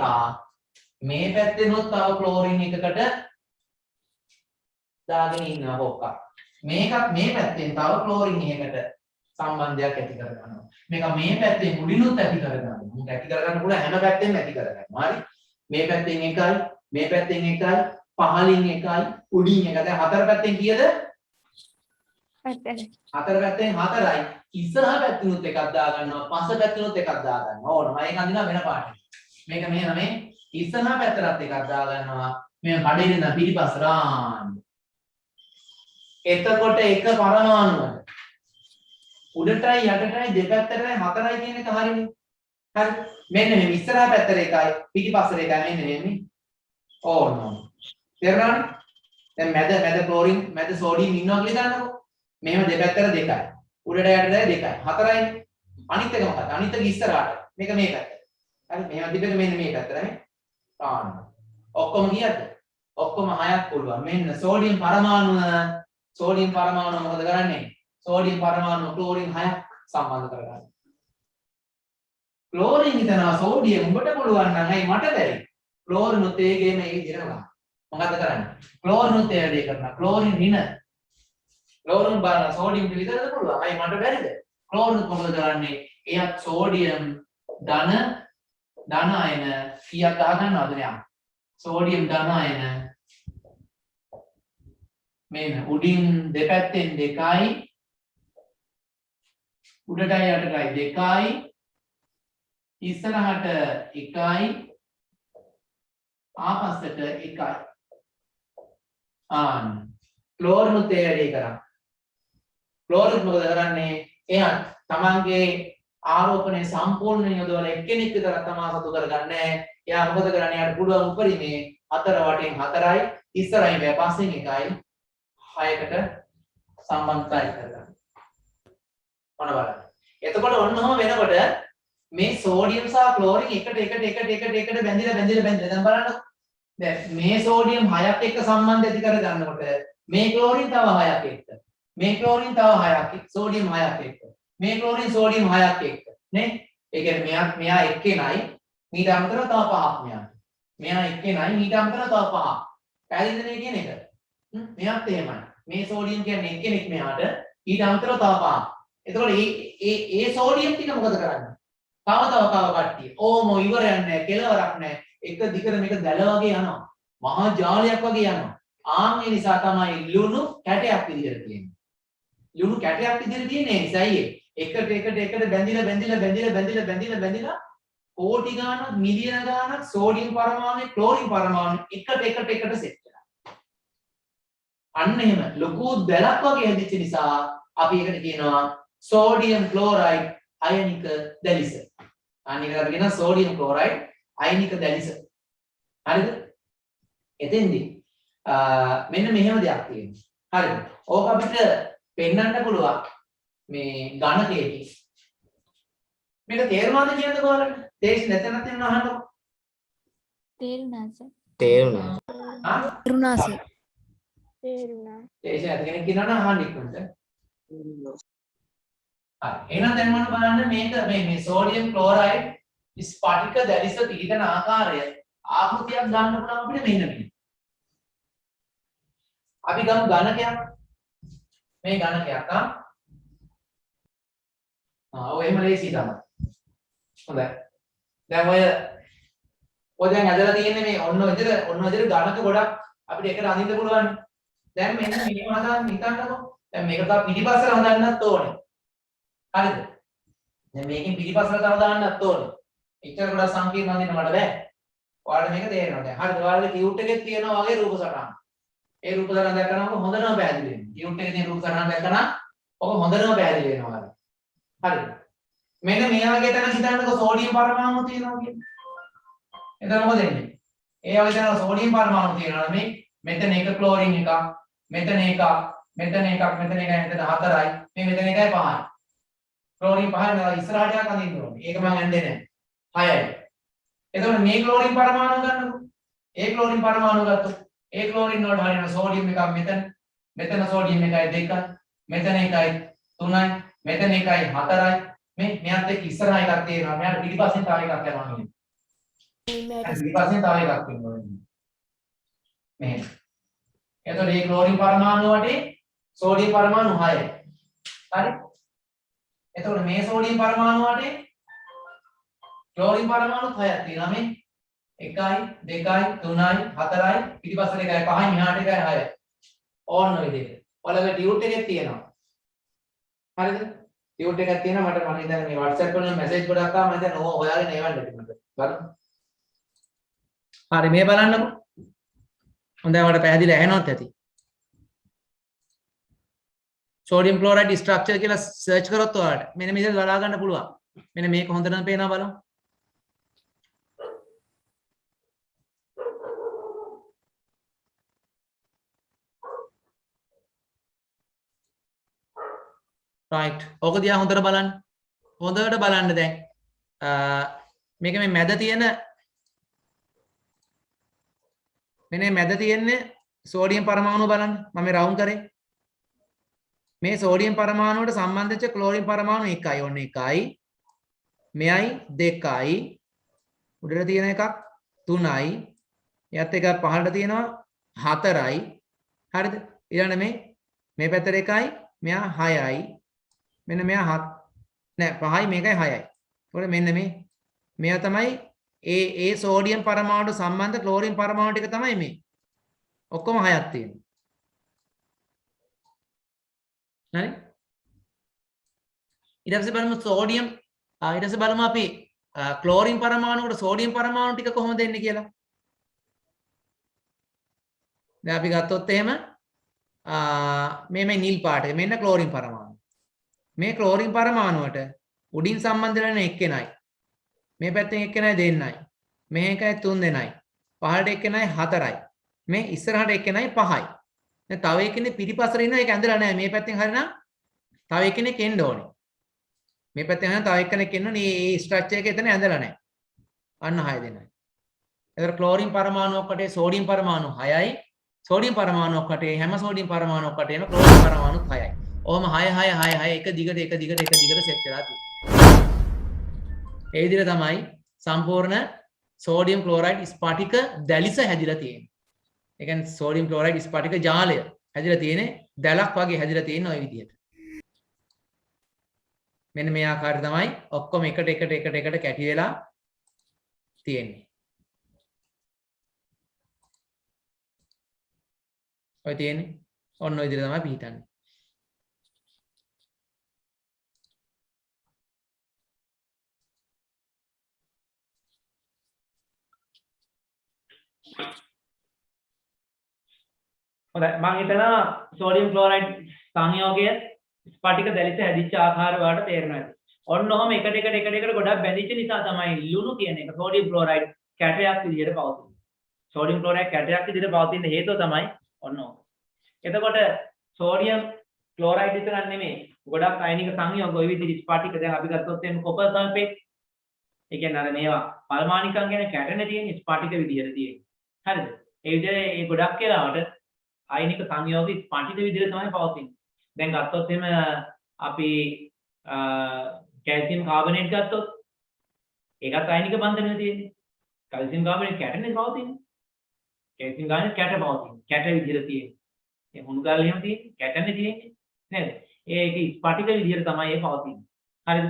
මේ පැත්තෙනොත් තව ක්ලෝරින් එකකට දාගෙන ඉන්නවා කොක්කක්. මේකත් මේ පැත්තෙන් තව ක්ලෝරින් එකකට සම්බන්ධයක් ඇති කර ගන්නවා. මේක මේ පැත්තෙන් මුලිනුත් ඇති කර ගන්නවා. මුත් ඇති කර ගන්න පුළුවන් හැම පැත්තෙම ඇති කර ගන්නවා. හරි? මේ පැත්තෙන් එකයි, මේ පැත්තෙන් එකයි, පහලින් එකයි, උඩින් එක. දැන් හතර පැත්තෙන් කීයද? හතර පැත්තෙන් හතරයි. ඉස්සරහ පැත්තෙනුත් එකක් දා ගන්නවා, පස පැත්තෙනුත් එකක් දා ගන්නවා. ඕන. මම ඒක අඳිනවා වෙන පාටේ. මේක මෙහෙම මේ ඉස්සරහ පැත්තට එකක් දා ගන්නවා. මේ කඩේ ඉඳන් පිටිපස්ස රාන්න. එතකොට එක පරමාණුවක උඩටයි යටටයි දෙපැත්තටයි හතරයි කියන එක හරිනේ. හරි. මෙන්න මේ ඉස්සරහා පැත්තට එකයි පිටිපස්සට එකයි මෙන්න මේ. ඕන. තේරුණානේ? දැන් මැද ක්ලෝරින් මැද සෝඩියම් ඉන්නවා කියලා ගන්නකො. මෙහෙම දෙපැත්තට දෙකයි. උඩට යටට දෙකයි. හතරයිනේ. අනිත් එක මොකක්ද? අනිත් එක ඉස්සරහට. මේක මේ පැත්ත. හරි. මෙහෙම තිබෙක මෙන්න මේ පැත්තට නේ. ආන්න. ඔක්කොම කීයද? ඔක්කොම 6ක් පුළුවන්. මෙන්න සෝඩියම් පරමාණුව මොකද කරන්නේ? සෝඩියම් පරමාණුව ක්ලෝරින් 6ක් සම්බන්ධ කරගන්න. ක්ලෝරින් හිතනවා සෝඩියම් උඹට පුළුවන් නම් ඇයි මට බැරි? ක්ලෝරිනුත් ඒකේම ඒ විදිහට ගන්න. මොකද කරන්නේ? ක්ලෝරිනුත් ඒ වැඩේ කරනවා. ක්ලෝරින් ඍණ. ක්ලෝරින් බලන සෝඩියම් විතරද පුළුවන්. ඇයි මට බැරිද? ක්ලෝරිනුත් මොකද කරන්නේ? එයත් සෝඩියම් ධන අයන කීයක් ගහ ගන්නවද න්යා? සෝඩියම් ධන අයන මෙන්න උඩින් දෙපැත්තෙන් දෙකයි උඩටයි යටටයි දෙකයි ඉස්සරහට එකයි ආපස්සට එකයි. ආන්න ක්ලෝරිනුත් ඒ වැඩේ කරා. ක්ලෝරින් මොකද කරන්නේ? එයා තමන්ගේ ආරෝපණය සම්පූර්ණයෙන් යොදවලා එක්කෙනෙක් විතර තමා සතු කරගන්නේ. එයා මොකද කරන්නේ? යාට පුළුවන් උපරිමේ හතර වටින් හතරයි ඉස්සරහින් මේ පස්සෙන් එකයි 6කට සම්බන්ධතාවය කරගන්න. ඔන්න බලන්න. එතකොට ඔන්නෝම වෙනකොට මේ සෝඩියම් සහ ක්ලෝරින් එකට බැඳිලා දැන් බලන්න. දැන් මේ සෝඩියම් 6ක් එක්ක සම්බන්ධ ඇති කර ගන්නකොට මේ ක්ලෝරින් තව 6ක් එක්ක. මේ ක්ලෝරින් තව 6ක් එක්ක. සෝඩියම් 6ක් එක්ක. මේ ක්ලෝරින් සෝඩියම් 6ක් එක්ක. නේ? ඒ කියන්නේ මෙයා එක්කෙනයි මීට අමතරව තව 5ක් මෙයාට. මෙයා එක්කෙනයි මීට අමතරව තව 5ක්. පැහැදිලිද මේ කියන එක? මෙයාත් එහෙමයි. මේ සෝඩියම් කියන්නේ එක්කෙනෙක් මෙයාට ඊට අමතරව තව 5ක්. එතකොට ඒ සෝඩියම් ටික මොකද කරන්නේ? තව කට්ටිය. ඕම ඉවරයක් නැහැ, කෙලවරක් නැහැ. එක දිගට මේක දැල වගේ යනවා. මහා ජාලයක් වගේ යනවා. ආන් ඒ නිසා තමයි ලුණු කැටයක් විදිහට තියෙන්නේ. ලුණු කැටයක් විදිහට තියෙන්නේ ඒ නිසායි එකට බැඳිලා කෝටි ගාණක් මිලියන ගාණක් සෝඩියම් පරමාණු ක්ලෝරින් පරමාණු එකට සෙට් වෙනවා. අන්න එහෙම ලොකු දැලක් වගේ හැදිච්ච නිසා අපි ඒකට කියනවා සෝඩියම් ක්ලෝරයිඩ් අයනික දැලිස. අනිකට කියනවා සෝඩියම් ක්ලෝරයිඩ් අයනික දැලිස. හරිද? එතෙන්දී මෙන්න මෙහෙම දෙයක් තියෙනවා. හරිද? ඕක අපිට පෙන්වන්න පුළුවන් මේ ඝනකයකින්. මේක තේරුණාද කියන්නකෝ ඔයාලට? තේස් නැතනත් වෙන අහන්නකෝ. තේරුණා සර්. තේරුණා. තේරුණා සර්. තේරුණා. තේස් ඇති කෙනෙක් කියනවනම් අහන්න ඉක්මනට. හරි. එහෙනම් දැන් මොන බලන්න මේක මේ සෝඩියම් ක්ලෝරයිඩ් ස්ෆටික දැලිස පිළිගන ආකාරය ආකෘතියක් ගන්න පුළුවන් අපිට මෙන්න මෙන්න. අපි ගමු ඝනකයක්. මේ ඝනකයක් ඔය එහෙම ලේසි තමයි. හොඳයි. දැන් ඔය දැන් ඇදලා තියෙන්නේ මේ ඔන්න ඔය විදිහට ඝනක ගොඩක් අපිට එකට අඳින්න පුළුවන්. දැන් මෙන්න මේක හදාන්න හිතන්නකෝ. දැන් මේක තව පිටිපස්සට හදන්නත් ඕනේ. හරිද? දැන් මේකෙන් පිටිපස්සට තව දාන්නත් ඕනේ. එච්චර ගොඩක් සංකීර්ණ අඳින්න මට බෑ. ඔයාලට මේක තේරෙනවා දැන්. හරිද? ඔයාලගේ ටියුට් එකේ තියෙනවා වගේ රූප සටහන. ඒ රූප සටහන දැක්කම හොඳටම පැහැදිලි වෙනවා. ටියුට් එකේ තියෙන රූප සටහන දැක්කම ඔක හොඳටම පැහැදිලි වෙනවා. හරිද? මෙන්න මේ වගේ තැනක හිතන්නකෝ සෝඩියම් පරමාණු තියෙනවා කියන්නේ. එතන මොකද වෙන්නේ? ඒ වගේ තැනක සෝඩියම් පරමාණු තියෙනවා මේ මෙතන එක ක්ලෝරින් එකක්, මෙතන එකක්, මෙතන එකක්, මෙතන එකයි, මෙතන හතරයි, මේ මෙතන එකයි පහයි. ක්ලෝරින් පහයි නේද ඉස්සරහට යක් අඳින්න ඕනේ. ඒක මම ඇන්නේ නැහැ. 6යි. එතකොට මේ ක්ලෝරින් පරමාණු ගන්නකො. ඒ ක්ලෝරින් පරමාණු ගත්තොත් ඒ ක්ලෝරින් වලට හරියන සෝඩියම් එකක් මෙතන සෝඩියම් එකයි 2යි, මෙතන එකයි 3යි, මෙතන එකයි 4යි. මෙයාත් එක්ක ඉස්සරහ එකක් තියෙනවා. මෙයාට පිටිපස්සෙන් තව එකක් යනවා නෙමෙයි. පිටිපස්සෙන් තව එකක් වෙනවා. මෙහෙම. එතකොට මේ ක්ලෝරින් පරමාණු වටේ සෝඩියම් පරමාණු 6යි. හරි? එතකොට මේ සෝඩියම් පරමාණු වටේ ක්ලෝරින් පරමාණු 6ක් තියෙනවා මේ 1යි 2යි 3යි 4යි පිටිපස්සට එකයි 5යි මෙහාට එකයි 6යි. ඕන්න ඔය විදිහට. ඔයාලගේ ටියුට් එකේ තියෙනවා. හරිද? ටියුට් එකක් තියෙනවා මට හිතන්නේ මේ WhatsApp වලින් මැසේජ් ගොඩක් ආවා මම හිතන්නේ ඕවා හොයාගෙන එවන්න ඇති මට. බලන්න. හරි මේ බලන්නකො. හොඳයි මට පැහැදිලි ඇහෙනවත් ඇති. සෝඩියම් ක්ලෝරයිඩ් ස්ට්‍රක්චර් කියලා සර්ච් කරොත් ඔයාලට මෙන්න මේක බලා ගන්න පුළුවන්. මෙන්න මේක හොඳටම පේනවා බලමු. right ඕක දිහා හොඳට බලන්න. හොඳට බලන්න දැන් මේක මේ මැද තියෙන මෙන්න මැද තියෙන්නේ සෝඩියම් පරමාණු බලන්න. මම රවුන්ඩ් කරේ. මේ සෝඩියම් පරමාණුවට සම්බන්ධ වෙච්ච ක්ලෝරින් පරමාණු 1යි. ඔන්න 1යි. මෙයයි 2යි. උඩට තියෙන එකක් 3යි. එයත් එක පහළට තියෙනවා 4යි. හරිද? ඊළඟ මේ පැත්තට 1යි. මෙයා 6යි. මෙන්න මෙයා 5යි මේකයි 6යි. ඒකට මෙන්න මෙයා තමයි ඒ සෝඩියම් පරමාණුට සම්බන්ධ ක්ලෝරින් පරමාණු ටික තමයි මේ. ඔක්කොම 6ක් තියෙනවා. හරි? ඊට පස්සේ බලමු සෝඩියම් ඊට පස්සේ බලමු අපි ක්ලෝරින් පරමාණුවකට සෝඩියම් පරමාණු ටික කොහොමද දෙන්නේ කියලා. දැන් අපි ගත්තොත් එහෙම මේ නිල් පාටේ මෙන්න ක්ලෝරින් පරමාණු. මේ ක්ලෝරින් පරමාණුවට උඩින් සම්බන්ධ වෙන එක්කෙනයි. මේ පැත්තෙන් එක්කෙනයි දෙන්නයි. මේ එකයි 3 දෙනයි. පහළට එක්කෙනයි 4යි. මේ ඉස්සරහට එක්කෙනයි 5යි. දැන් තව එක්කෙනෙක් පිටිපස්සට ඉන්නවා ඒක ඇඳලා නැහැ. මේ පැත්තෙන් හරිනම් තව එක්කෙනෙක් එන්න ඕනේ. මේ පැත්තෙන් හරිනම් තව එක්කෙනෙක් එන්න ඕනේ. මේ ස්ට්‍රක්චර් එක එතන ඇඳලා නැහැ. අන්න 6 දෙනයි. එතකොට ක්ලෝරින් පරමාණුවක් වටේ සෝඩියම් පරමාණු 6යි. සෝඩියම් පරමාණුවක් වටේ හැම සෝඩියම් පරමාණුවක් වටේම ක්ලෝරින් පරමාණු 6යි. ඔහම 6 6 6 6 එක දිගට සෙට් වෙලා තියෙනවා. ඒ විදිහට තමයි සම්පූර්ණ සෝඩියම් ක්ලෝරයිඩ් ස්ෆටික දැලිස හැදිලා තියෙන්නේ. ඒ කියන්නේ සෝඩියම් ක්ලෝරයිඩ් ස්ෆටික ජාලය හැදිලා තියෙන්නේ දැලක් වගේ හැදිලා තියෙන ওই විදිහට. මෙන්න මේ ආකාරය තමයි ඔක්කොම එකට කැටි වෙලා තියෙන්නේ. ඔය තියෙන්නේ ඔන්න ඔය විදිහට තමයි පිහිටන්නේ. හොඳයි මම හිතනවා සෝඩියම් ක්ලෝරයිඩ් සංයෝගය ස්පටික දැලිච්ච හැදිච්ච ආකාර වලට තේරෙනවා ඇති. ඔන්න ඔහම එකට ගොඩක් බැඳිච්ච නිසා තමයි ලුණු කියන එක සෝඩියම් ක්ලෝරයිඩ් කැටයක් විදිහට පවතින්නේ. සෝඩියම් ක්ලෝරයිඩ් කැටයක් විදිහට පවතින හේතුව තමයි ඔන්න ඕක. එතකොට සෝඩියම් ක්ලෝරයිඩ් විතරක් නෙමෙයි ගොඩක් අයනික සංයෝග ওই විදිහට ස්පටික දැන් අපි ගත්තොත් එන්න කොපර් සල්ෆේට්. ඒ කියන්නේ අර මේවා පරමාණිකම් කියන කැටනේ තියෙන ස්පටික විදිහට තියෙන්නේ. හරිද? ඒ විදිහට ඒ ගොඩක් කියලාවට අයනික සංයෝග ස්පටික විදිහට තමයි පවතින්නේ. දැන් ගත්තොත් එහෙම අපි කැල්සියම් කාබනේට් ගත්තොත් ඒකත් අයනික බන්ධනය තියෙන්නේ. කැල්සියම් කාබනේට් කැටනේ පවතින්නේ. කැල්සියම් කාබනේට් කැට පවතින්නේ. කැට විදිහට තියෙන්නේ. ඒ හුණු ගල් එහෙම තියෙන්නේ. කැටනේ තියෙන්නේ. නේද? ඒක ස්පටික විදිහට තමයි ඒ පවතින්නේ. හරිද?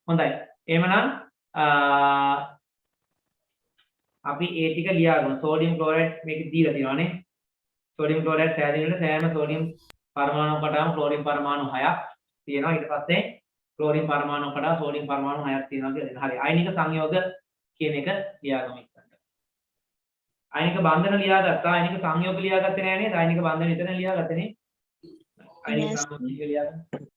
හොඳයි. එහෙමනම් අපි ඒ ටික ලියාගමු. සෝඩියම් ක්ලෝරයිඩ් මේක දීලා තියෙනවානේ. සෝඩියම් ක්ලෝරයිඩ් සෑදෙනකොට සෑම සෝඩියම් පරමාණුකටම ක්ලෝරින් පරමාණු 6ක් තියෙනවා. ඊට පස්සේ ක්ලෝරින් පරමාණුකට සෝඩියම් පරමාණු 6ක් තියෙනවා කියලා දෙනවා. හරි. අයනික සංයෝග කියන එක ලියාගමු ඉස්සරහට. අයනික බන්ධන ලියාගත්තා. අයනික සංයෝග ලියාගත්තේ නෑ නේද? අයනික බන්ධන එතන ලියාගත්තේ නේ. අයනික සංයෝග ලියාගන්න.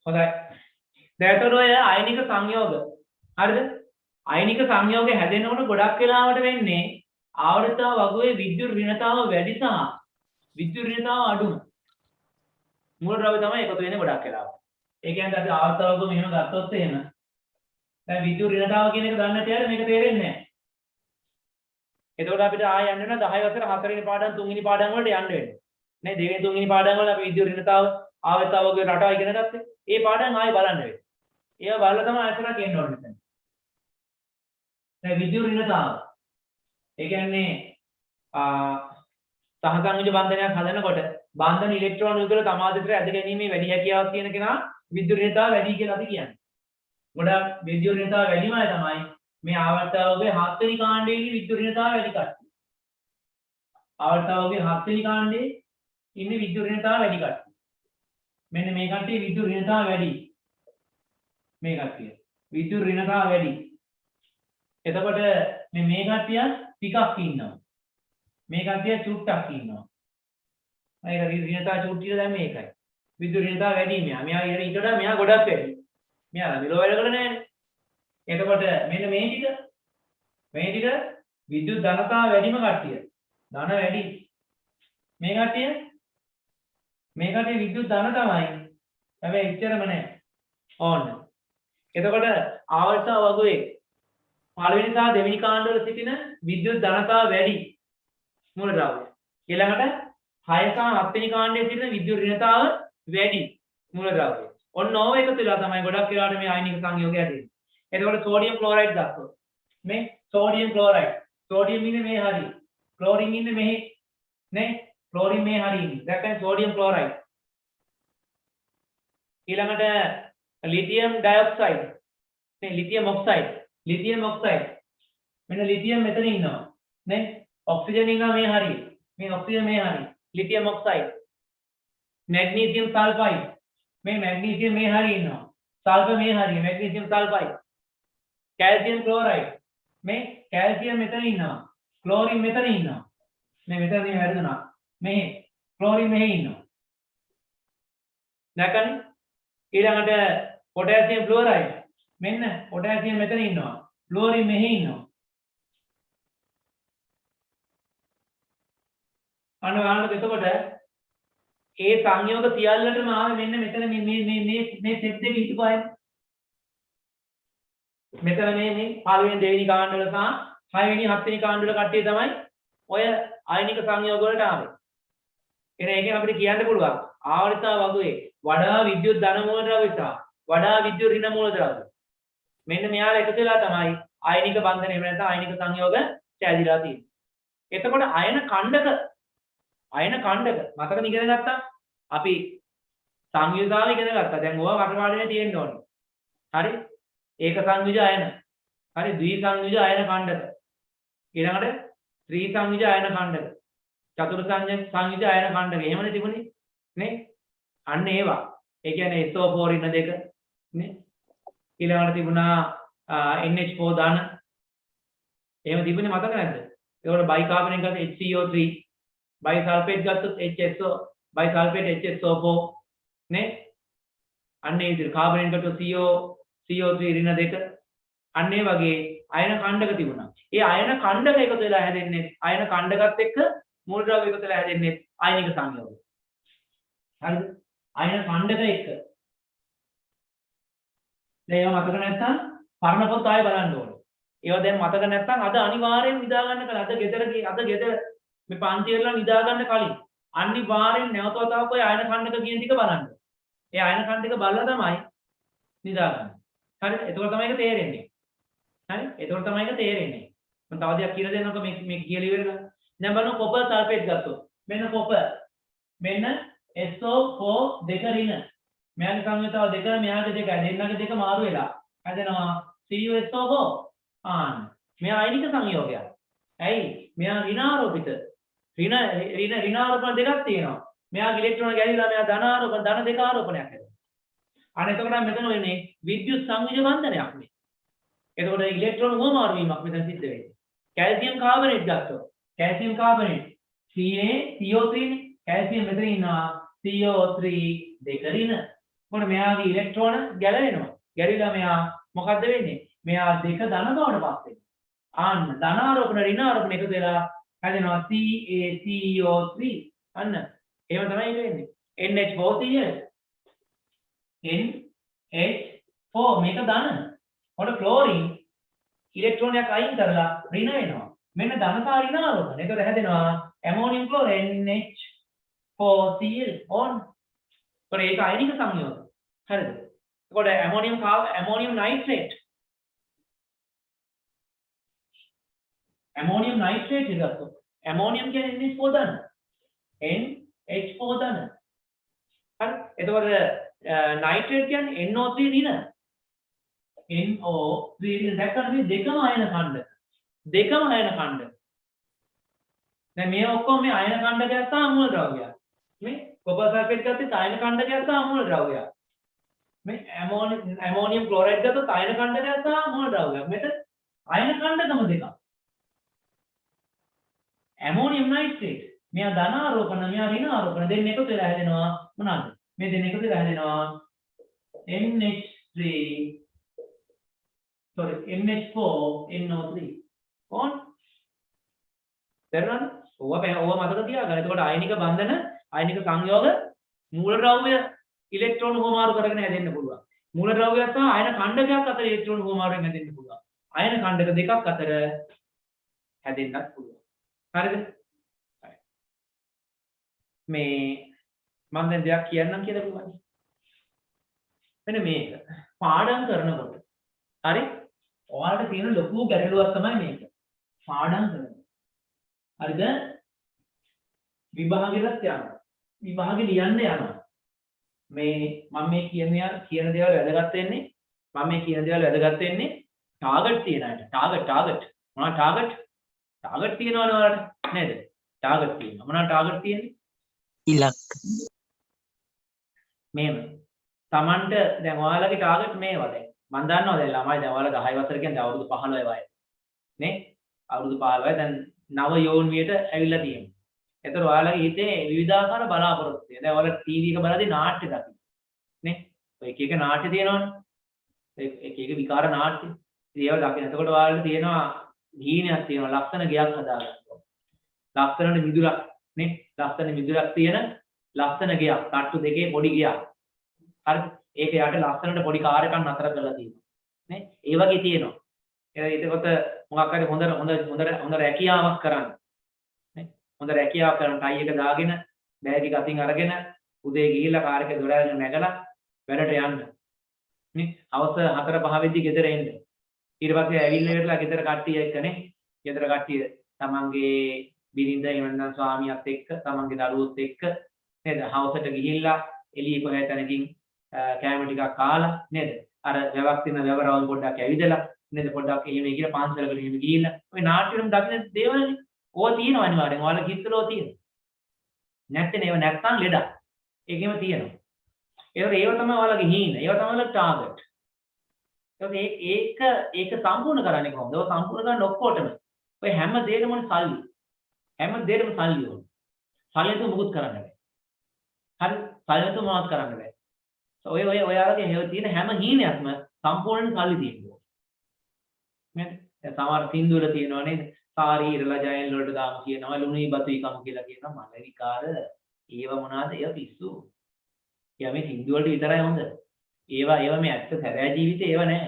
හොඳයි. දැන් ඔය අයනික සංයෝග හරිද? අයනික සංයෝග හැදෙනකොට ගොඩක් වෙලාවට වෙන්නේ ආවර්තතාව වගුවේ විද්‍යුත් ඍණතාව වැඩි සහ විද්‍යුත් ඍණතාව අඩු. මූල ද්‍රව්‍ය තමයි එකතු වෙන්නේ ගොඩක් වෙලාවට. ඒ කියන්නේ අපි ආවර්තතාව වගුව මෙහෙම ගත්තොත් එහෙම දැන් විද්‍යුත් ඍණතාව කියන එක ගන්නට යාර මේක තේරෙන්නේ නැහැ. එතකොට අපිට ආයෙ යන්න වෙනවා 10 වසර 4 වෙනි පාඩම් 3 වෙනි පාඩම් වලට යන්න වෙනවා. නේ 2 වෙනි 3 වෙනි පාඩම් වල අපි විද්‍යුත් ඍණතාව ආවර්තතාව වගුවේ රටාව ඉගෙන ගත්තේ. ඒ පාඩම් ආයෙ බලන්න වෙයි. ඒවා බලලා තමයි අයතන කියන්න ඕනේ මෙතන. දැන් විද්‍යුත් ඍණතාව. ඒ කියන්නේ සහසංයෝජ බන්ධනයක් හදනකොට බන්ධන ඉලෙක්ට්‍රෝන යුගල තමාදිතර ඇද ගැනීමේ වැඩි හැකියාවක් තියෙන කෙනා විද්‍යුත් ඍණතාව වැඩි කියලා අපි කියන්නේ. ගොඩක් විද්‍යුත් ඍණතාව වැඩිම අය තමයි මේ ආවර්තතාවගේ 7 වෙනි කාණ්ඩයේ විද්‍යුත් ඍණතාව වැඩි කට්ටිය. ආවර්තතාවගේ 7 වෙනි කාණ්ඩයේ ඉන්නේ විද්‍යුත් ඍණතාව වැඩි කට්ටිය. මෙන්න මේ කට්ටිය විද්‍යුත් ඍණතාව වැඩි. මේ කට්ටිය විද්‍යුත් ඍණතාව වැඩි. එතකොට මේ කට්ටිය ටිකක් ඉන්නවා. මේ කට්ටිය චුට්ටක් ඉන්නවා. මේක ඍණතාව චුට්ටිය දැන් මේකයි. විද්‍යුත් ඍණතාව වැඩි මෙයා ඊට වඩා මෙයා ගොඩක් වැඩි. මෙයා විලෝ වැඩ කරන්නේ නැහැ. එතකොට මෙන්න මේ ටික විද්‍යුත් ධනතාව වැඩිම කට්ටිය. ධන වැඩි. මේ කට්ටිය විද්‍යුත් ධන තමයි. හැබැයි එච්චරම නැහැ. ඕන්න. එතකොට ආවර්තතාව වගුවේ පළවෙනි සහ දෙවෙනි කාණ්ඩවල සිටින විද්‍යුත් ධනතාව වැඩි මූල ද්‍රව්‍ය. ඊළඟට 6 සහ 7 වෙනි කාණ්ඩයේ සිටින විද්‍යුත් ඍණතාව වැඩි මූල ද්‍රව්‍ය. ඔන්න ඕව එකතු වෙලා තමයි ගොඩක් වෙලාවට මේ අයනික සංයෝගය ඇතිවෙන්නේ. එතකොට සෝඩියම් ක්ලෝරයිඩ් ගත්තොත් මේ සෝඩියම් ක්ලෝරයිඩ් සෝඩියම් ඉන්නේ මේ හරිය. ක්ලෝරින් ඉන්නේ මෙහි නේ ක්ලෝරින් මේ හරිය ඉන්නේ. දැක්කනේ සෝඩියම් ක්ලෝරයිඩ්. ඊළඟට ලිතියම් ඩයොක්සයිඩ් නේ ලිතියම් ඔක්සයිඩ් මෙන්න ලිතියම් මෙතන ඉන්නවා නේ ඔක්සිජන් ඉන්නවා මේ හරිය. මේ ඔක්සිජන් මේ හරිය. ලිතියම් ඔක්සයිඩ් මැග්නීසියම් සල්ෆයිඩ් මේ මැග්නීසියම් මේ හරිය ඉන්නවා. සල්ෆර් මේ හරිය මැග්නීසියම් සල්ෆයිඩ්. කැල්සියම් ක්ලෝරයිඩ් මේ කැල්සියම් මෙතන ඉන්නවා. ක්ලෝරින් මෙතන ඉන්නවා. මේ මෙතන මේ හැදුනා. මේ ක්ලෝරින් මෙහි ඉන්නවා. දැක්කනේ? ඊළඟට පොටෑසියම් ෆ්ලෝරයිඩ් මෙන්න පොටෑසියම් මෙතන ඉන්නවා. ෆ්ලෝරින් මෙහි ඉන්නවා. අන්න එතකොට ඒ සංයෝග සියල්ලටම ආවේ මෙන්න මෙතන මේ සෙට් එකේ හිටපුවායි. මෙතන මේ පළවෙනි දෙවෙනි කාණ්ඩවල සහ 6 වෙනි 7 වෙනි කාණ්ඩවල කට්ටිය තමයි ඔය ආයනික සංයෝග වලට ආවේ. එහෙනම් ඒකෙන් අපිට කියන්න පුළුවන් ආවර්තතාව වගුවේ වඩා විද්‍යුත් ධන මූලද්‍රව්‍ය සහ වඩා විද්‍යුත් ඍණ මූලද්‍රව්‍ය. මෙන්න මෙයාලා එකතු වෙලා තමයි ආයනික බන්ධන එහෙම නැත්නම් ආයනික සංයෝග සෑදිලා තියෙන්නේ. එතකොට අයන ඛණ්ඩක මතකද ඉගෙන ගත්තා? අපි සංයුතාව ඉගෙන ගත්තා. දැන් ඕවා කටපාඩමේ තියෙන්න ඕනේ. හරි? ඒක සංයුජ අයන. හරි? ද්වි සංයුජ අයන ඛණ්ඩක. ඊළඟට ත්‍රි සංයුජ අයන ඛණ්ඩක. චතුර් සංයුජ අයන ඛණ්ඩක. එහෙමනේ තිබුණේ. නේ? අන්න ඒවා. ඒ කියන්නේ SO4 ඍණ දෙක නේ? ඊළඟට තිබුණා NH4 දාන. එහෙම තිබුණේ මතක නැද්ද? ඒකට බයිකාබනේට් ගත්තොත් HCO3, බයිසල්ෆේට් ගත්තොත් HSO, බයිසල්ෆේට් HSO4 නේ? අන්න ඒ විදිහට කාබනේට් ගත්තොත් CO3 ඍණ දෙක. අන්න ඒ වගේ අයන ඛණ්ඩක තිබුණා. ඒ අයන ඛණ්ඩක එකතු වෙලා හැදෙන්නේ අයන ඛණ්ඩකත් එක්ක මූලද්‍රව්‍ය එකතු වෙලා හැදෙන්නේ ආයනික සංයෝගය. හරිද? අයන ඛණ්ඩක එක්ක. දැන් ඒවා මතක නැත්නම් පරණ පොත් ආයෙ බලන්න ඕනේ. ඒවා දැන් මතක නැත්නම් අද අනිවාර්යෙන් නිදා ගන්න කලින් අද ගෙදර මේ පන්ති වල නිදා ගන්න කලින් අනිවාර්යෙන් නැවත වතාවක් ඔය අයන ඛණ්ඩක කියන ටික බලන්න. ඒ අයන ඛණ්ඩක බලලා තමයි නිදා ගන්න. හරිද? එතකොට තමයි ඒක තේරෙන්නේ. හරි? එතකොට තමයි ඒක තේරෙන්නේ. මම තව දෙයක් කියලා දෙන්නකො මේ කියලා ඉවරලා. දැන් බලන්න කොපර් සල්ෆේට් ගත්තොත්. මෙන්න කොපර්. මෙන්න SO4 දෙක ඍණ. මෙයාගේ සංයුතාව දෙක මෙයාගේ දෙක දෙන්නගේ දෙක මාරු වෙලා හැදෙනවා CuSO4. මෙයා ආයනික සංයෝගයක්. ඇයි? මෙයා ඍණාරෝපිත. ඍණාරෝපණ දෙකක් තියෙනවා. මෙයාගේ ඉලෙක්ට්‍රෝන ගැලිලා මෙයා ධනාරෝපණ ධන දෙක ආරෝපණයක් කරනවා. අන්න එතකොට මෙතන වෙන්නේ විද්‍යුත් සංයෝජ බන්ධනයක් නේ. එතකොට ඉලෙක්ට්‍රෝන හුවමාරු වීමක් මෙතන සිද්ධ වෙන්නේ. කැල්සියම් කාබනේට් ගත්තොත් කැල්සියම් කාබනේට් CO3 නේ. කැල්සියම් මෙතන ඉන්නවා CO3 දෙක ඍණ. මොකද මෙයාගේ ඉලෙක්ට්‍රෝන ගැලවෙනවා. ගැලිලා මෙයා මොකද්ද වෙන්නේ? මෙයා දෙක ධන බවට පත් වෙනවා. ධන ආරෝපණ ඍණ ආරෝපණ එකතු වෙලා හැදෙනවා CaCO3. අන්න එහෙම තමයි වෙන්නේ. NH4 NH4 මේක ධන. මොකද ක්ලෝරින් ඉලෙක්ට්‍රෝනයක් අයින් කරලා ඍණ වෙනවා. මෙන්න ධනසා ඍණ ආරෝපණ. ඒකට හැදෙනවා ඇමෝනියම් ක්ලෝරයිඩ් NH4Cl on. ඒක අයනික සංයෝග. හරිද? එතකොට ඇමෝනියම් නයිට්‍රේට් එක ගත්තොත් ඇමෝනියම් කියන්නේ NH4 ධන. NH4 ධන. හරි? එතකොට නයිට්‍රේට් කියන්නේ NO3 ඍණ. NO3 ඍණ දැක්කම මේ දෙකම අයන ඛණ්ඩක. දැන් මේ ඔක්කොම මේ අයන ඛණ්ඩකයක් සහ මූල ද්‍රව්‍යයක්. මේ කොපර් සල්ෆේට් ගත්තත් අයන ඛණ්ඩකයක් සහ මූල ද්‍රව්‍යයක්. මේ ඇමෝනියම් ක්ලෝරයිඩ් ගත්තත් අයන ඛණ්ඩකයක් සහ මූල ද්‍රව්‍යයක්. මෙතන අයන ඛණ්ඩකම දෙකක්. ඇමෝනියම් නයිට්‍රේට් මෙයා ධන ආරෝපණ මෙයා ඍණ ආරෝපණ දෙන්න එකතු වෙලා හැදෙනවා මොනවාද? මේ දෙන්න එකතු වෙලා හැදෙනවා NH4NO3 on. දැනගන්න ඕවා මතක තියාගන්න. එතකොට ආයනික බන්ධන ආයනික සංයෝග මූලද්‍රව්‍ය ඉලෙක්ට්‍රෝන හුවමාරු කරගෙන හැදෙන්න පුළුවන්. මූලද්‍රව්‍යයක් සහ ආයන ඛණ්ඩකයක් අතර ඉලෙක්ට්‍රෝන හුවමාරුවෙන් හැදෙන්න පුළුවන්. ආයන ඛණ්ඩක දෙකක් අතර හැදෙන්නත් පුළුවන්. හරිද? මේ මම දැන් දෙයක් කියන්නම් කියලා කිව්වනේ. මෙන්න මේක පාඩම් කරනකොට හරි ඔයාලට තියෙන ලොකු ගැටලුවක් තමයි මේක. පාඩම් කරනවා. හරිද? විභාගෙට යනවා. විභාගෙ ලියන්න යනවා. මේ මම මේ කියන දේවල් වැදගත් වෙන්නේ ටාගට් තියන අයට. ටාගට් මොනවා ටාගට් තියනවනේ ඔයාලට නේද? ටාගට් තියෙනවා. මොනවා ටාගට් තියෙන්නේ? ඉලක්ක. මේව. Tamanට දැන් ඔයාලගේ ටාගට් මේවා දැන්. මම දන්නවා දැන් ළමයි දැන් ඔයාලා 10 වසර කියන්නේ අවුරුදු 15 වයස. නේ? අවුරුදු 15 දැන් නව යෝන්වියට ඇවිල්ලා තියෙනවා. ඒතර ඔයාලගේ හිතේ විවිධාකාර බලාපොරොත්තු තියෙනවා. දැන් ඔයාලා ටීවී එක බලද්දී නාට්‍ය දකින්න. නේ? ඔය එක නාට්‍ය තියෙනවනේ. එක විකාර නාට්‍ය. ඉතින් ඒවා දකින්න. එතකොට ඔයාලට තියෙනවා ගීනයක් තියෙනවා. ලස්සන ගයක් හදාගන්න. ලස්සන මිදුලක් නේ? ලස්සන මිදුලක් තියෙන ලස්සන ගයක්. තට්ටු දෙකේ පොඩි ගයක්. හරි? ඒක යට ලස්සනට පොඩි කාර් එකක් නතර කරලා තියෙනවා. නේ? ඒ වගේ තියෙනවා. ඒකකොට මොකක් හරි හොඳ රැකියාවක් කරන්න. හොඳ රැකියාවක් කරන ටයි එක දාගෙන බෑග් එක අතින් අරගෙන උදේ ගිහිල්ලා කාර් එකේ දොර අරගෙන නැගලා වැඩට යන්න. නේ? හවස 4-5 වෙද්දි ගෙදර එන්න. ඊට පස්සේ ඇවිල්ලා ඉවරලා ගෙදර කට්ටිය එක්කනේ. ගෙදර කට්ටිය තමන්ගේ බිරිඳ එහෙම නැත්නම් ස්වාමියාත් එක්ක තමන්ගේ දරුවොත් එක්ක නේද? හවසට ගිහිල්ලා එළියේ කොහේ තැනකින් කෑම ටිකක් කාලා නේද? අර වැවක් තියෙන වැවරවල් පොඩ්ඩක් ඇවිදලා නේද? පොඩ්ඩක් එහෙම ගිහලා පාන්සලකට එහෙම ගිහිල්ලා ඔය නාට්‍යෙම දකින්න දේවල්නේ. ඕවා තියෙනවා අනිවාර්යෙන්. ඔයාලා කිත්තලෝ තියෙනවා. නැත්නම් ඒව නැත්තම් ලෙඩක්. ඒකෙම තියෙනවා. ඒව තමයි ඔයාලගේ හීන. ඒව තමයි ඔයාලගේ ටාගට්. ඒක සම්පූර්ණ කරන්නේ කොහොමද? ඔය සම්පූර්ණ කරන්න ඔක්කොටම. ඔය හැම දෙයකම සල්ලි. හැම දෙයකම සල්ලි ඕන. සල්ලි තු මුකුත් කරන්න බෑ. හරි? සල්ලි තු මොනවත් කරන්න බෑ. ඔයාලගේ හේව තියෙන හැම හීනයක්ම සම්පූර්ණ සල්ලි තියෙනවා. නේද? සමහර සින්දු වල තියෙනවා නේද? සාරි ඉරලා ජයල් වලට දාමු කියනවා. ලුණුයි බතුයි කමු කියලා කියනවා. මල විකාර ඒව මොනවාද? ඒව පිස්සු. යා මේ සින්දු වලට විතරයි හොඳ. ඒවා මේ ඇත්ත සැබෑ ජීවිතේ ඒව නෑ.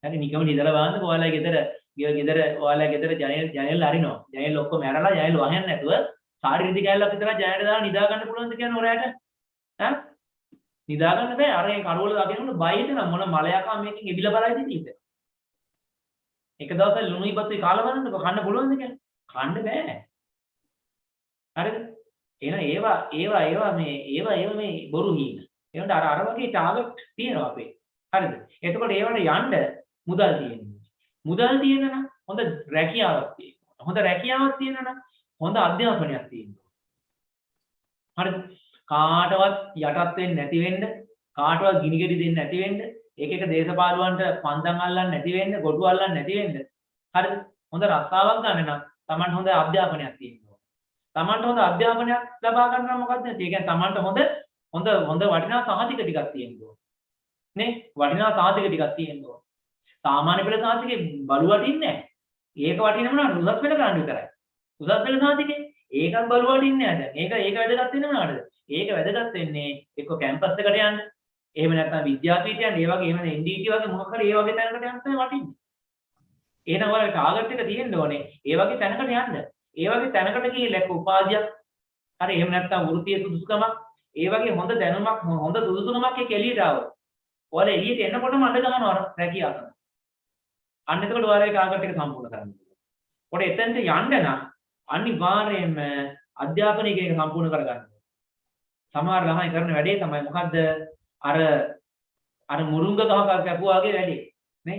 හරි නිකම නිදලා බලන්න ඔයාලා ගෙදර ඔයාලා ගෙදර ජනේල් අරිනවා. ජනේල් ඔක්කොම ඇරලා ජනේල් වහන්න නැතුව සාරි රිදි කැල්ලක් විතර ජනේලට දාලා නිදා ගන්න පුළුවන්ද කියන්නේ ඔයාලට? ඈ? නිදා ගන්න බෑ. අර ඒ කඩවල දාගෙනම බයිට නම් මොන මලයකා මේකෙන් එබිලා බලයිද කීප. එක දවසක් ලුණුයි බතුයි කාලා බලන්නකො කන්න පුළුවන්ද කියන්නේ? කන්න බෑ. හරිද? එහෙනම් ඒවා මේ බොරු හීන. ඒකට අර වගේ ටාගට් තියෙනවා අපේ. හරිද? එතකොට ඒවට යන්න මුදල් තියෙනවා. මුදල් තියෙනවා නම් හොඳ රැකියාවක් තියෙනවා. හොඳ රැකියාවක් තියෙනවා නම් හොඳ අධ්‍යාපනයක් තියෙනවා. හරිද? කාටවත් යටත් වෙන්නේ නැති වෙන්න, කාටවත් ගිනි ගෙඩි දෙන්නේ නැති වෙන්න, එක දේශපාලුවන්ට පන්දම් අල්ලන්නේ නැති වෙන්න, ගොඩු අල්ලන්නේ නැති වෙන්න. හරිද? හොඳ රස්සාවක් ගන්න නම් Tamanට හොඳ අධ්‍යාපනයක් තියෙනවා. Tamanට හොඳ අධ්‍යාපනයක් ලබා ගන්න නම් මොකද්ද? ඒ කියන්නේ Tamanට හොඳ වටිනා සහතික ටිකක් තියෙනවා. නේ? වටිනා සහතික ටිකක් තියෙනවා. සාමාන්‍ය පෙළ සහතිකේ බලු වටින්නේ නැහැ. ඒක වටින්නේ මොනවද? උසස් පෙළ ගන්න විතරයි. උසස් පෙළ සහතිකේ ඒකත් බලු වටින්නේ නැහැ දැන්. ඒක වැදගත් වෙන්නේ මොනවද? ඒක වැදගත් වෙන්නේ එක්ක කැම්පස් එකට යන්න. එහෙම නැත්නම් විද්‍යාපීඨයන් ඒ වගේ එහෙම NDT වගේ මොකක් හරි ඒ වගේ තැනකට යන්න තමයි වටින්නේ. එහෙනම් ඔයාලගේ ටාගට් එක තියෙන්න ඕනේ. ඒ වගේ තැනකට යන්න. ඒ වගේ තැනකට ගිහිල්ලා එක්ක උපාධියක් හරි එහෙම නැත්නම් වෘත්තීය සුදුසුකමක් ඒ වගේ හොඳ දැනුමක් හොඳ සුදුසුකමක් එක්ක එළියට ආවොත් ඔයාලා එළියට එනකොටම අඬ ගන්නවා රැකියාව කරනවා. අන්න එතකොට ඔයාලගේ ටාගට් එක සම්පූර්ණ කරන්න. කොට එතනට යන්න නම් අනිවාර්යයෙන්ම අධ්‍යාපනය කියන එක සම්පූර්ණ කරගන්න. සමහර ළමයි කරන වැඩේ තමයි මොකද්ද? අර මුරුංග ගහක් කැපුවා වගේ වැඩේ. නේ?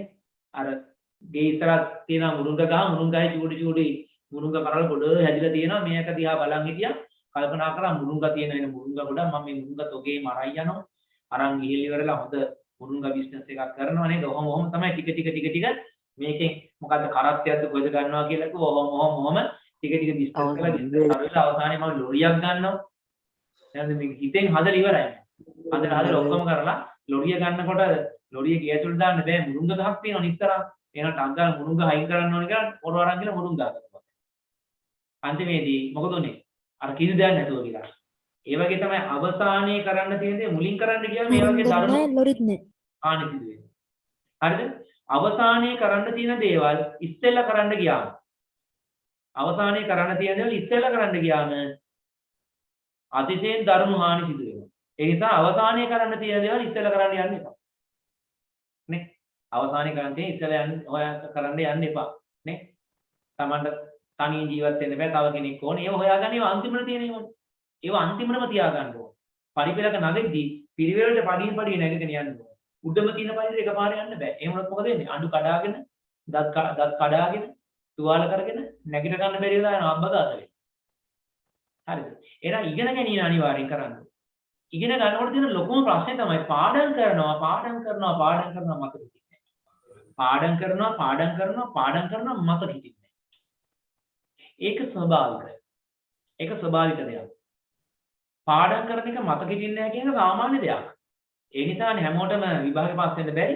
අර ගේ ඉස්සරහ තියෙන මුරුංග ගහේ චූටි මුරුංග කරල් ගොඩ හැදිලා තියෙනවා. මේක දිහා බලන් හිටියා. කල්පනා කරා මුරුංග තියෙන වෙන මුරුංග ගොඩ මම මේ මුරුංග තොගේ මරයි යනවා. අරන් ගිහිල් ඉවරලා හොඳ මුරුංග බිස්නස් එකක් කරනවා නේද? ඔහොම තමයි ටික මේකෙන් මොකද්ද කරත්තයක්ද කොහෙද ගන්නවා කියලා කිව්ව ඔහොම ටික බිස්නස් කරලා අවසානයේ මම ලොරියක් ගන්නවා. එහෙනම් මේ හිතෙන් හදලා ඉවරයි. හදලා ඔක්කොම කරලා ලොරිය ගන්නකොට ලොරිය ගියතුල් දාන්න බෑ මුරුංග ගහක් තියෙනවා ඉස්සරහ. එහෙනම් ටංගල් මුරුංග හයින් කරන්න ඕනේ කියලා පොර අරන් ගිහලා මුරුංග ගන්නවා. අන්තිමේදී මොකද උනේ? අර කිසි දෙයක් නැතුව ගියා. ඒ වගේ තමයි අවසානයේ කරන්න තියෙන දේ මුලින් කරන්න ගියාම මේ වගේ ධර්ම ලොරිත් නෑ. හානි සිදු වෙනවා. හරිද? අවසානයේ කරන්න තියෙන දේවල් ඉස්සෙල්ලා කරන්න ගියාම අතිශයින් ධර්ම හානි සිදු වෙනවා. ඒ නිසා අවසානයේ කරන්න තියෙන දේවල් ඉස්සෙල්ලා කරන්න යන්න එපා. නේ? අවසානයේ කරන්න තියෙන ඉස්සෙල්ලා කරන්න යන්න එපා. නේ? Tamanට තනියෙන් ජීවත් වෙන්න බෑ. තව කෙනෙක් ඕනේ. ඒව හොයාගන්න ඒව අන්තිමට තියෙන ඒවා. ඒව අන්තිමටම තියාගන්න ඕනේ. පරිපලක නැගෙද්දි පිළිවෙලට පඩිය නැගගෙන යන්න ඕනේ. උඩම තියෙන පරිදි එකපාරට යන්න බෑ. එහෙම වුණොත් මොකද වෙන්නේ? අඬු කඩාගෙන, දත් කඩාගෙන, තුවාල කරගෙන නැගිට ගන්න බැරි වෙලා යනවා අබ්බගාත වෙන්නේ. හරිද? එහෙනම් ඉගෙන ගැනීම අනිවාර්යෙන් කරන්න ඕනේ. ඉගෙන ගන්නකොට තියෙන ලොකුම ප්‍රශ්නේ තමයි පාඩම් කරනවා මතක හිටින්නේ නැහැ. පාඩම් කරනවා මතක හිටින්නේ නැහැ. ඒක ස්වභාවික දෙයක්. පාඩම් කරන එක මතක හිටින්නේ නැහැ කියන සාමාන්‍ය දෙයක්. ඒ නිසානේ හැමෝටම විභාගෙ පාස් වෙන්න බැරි.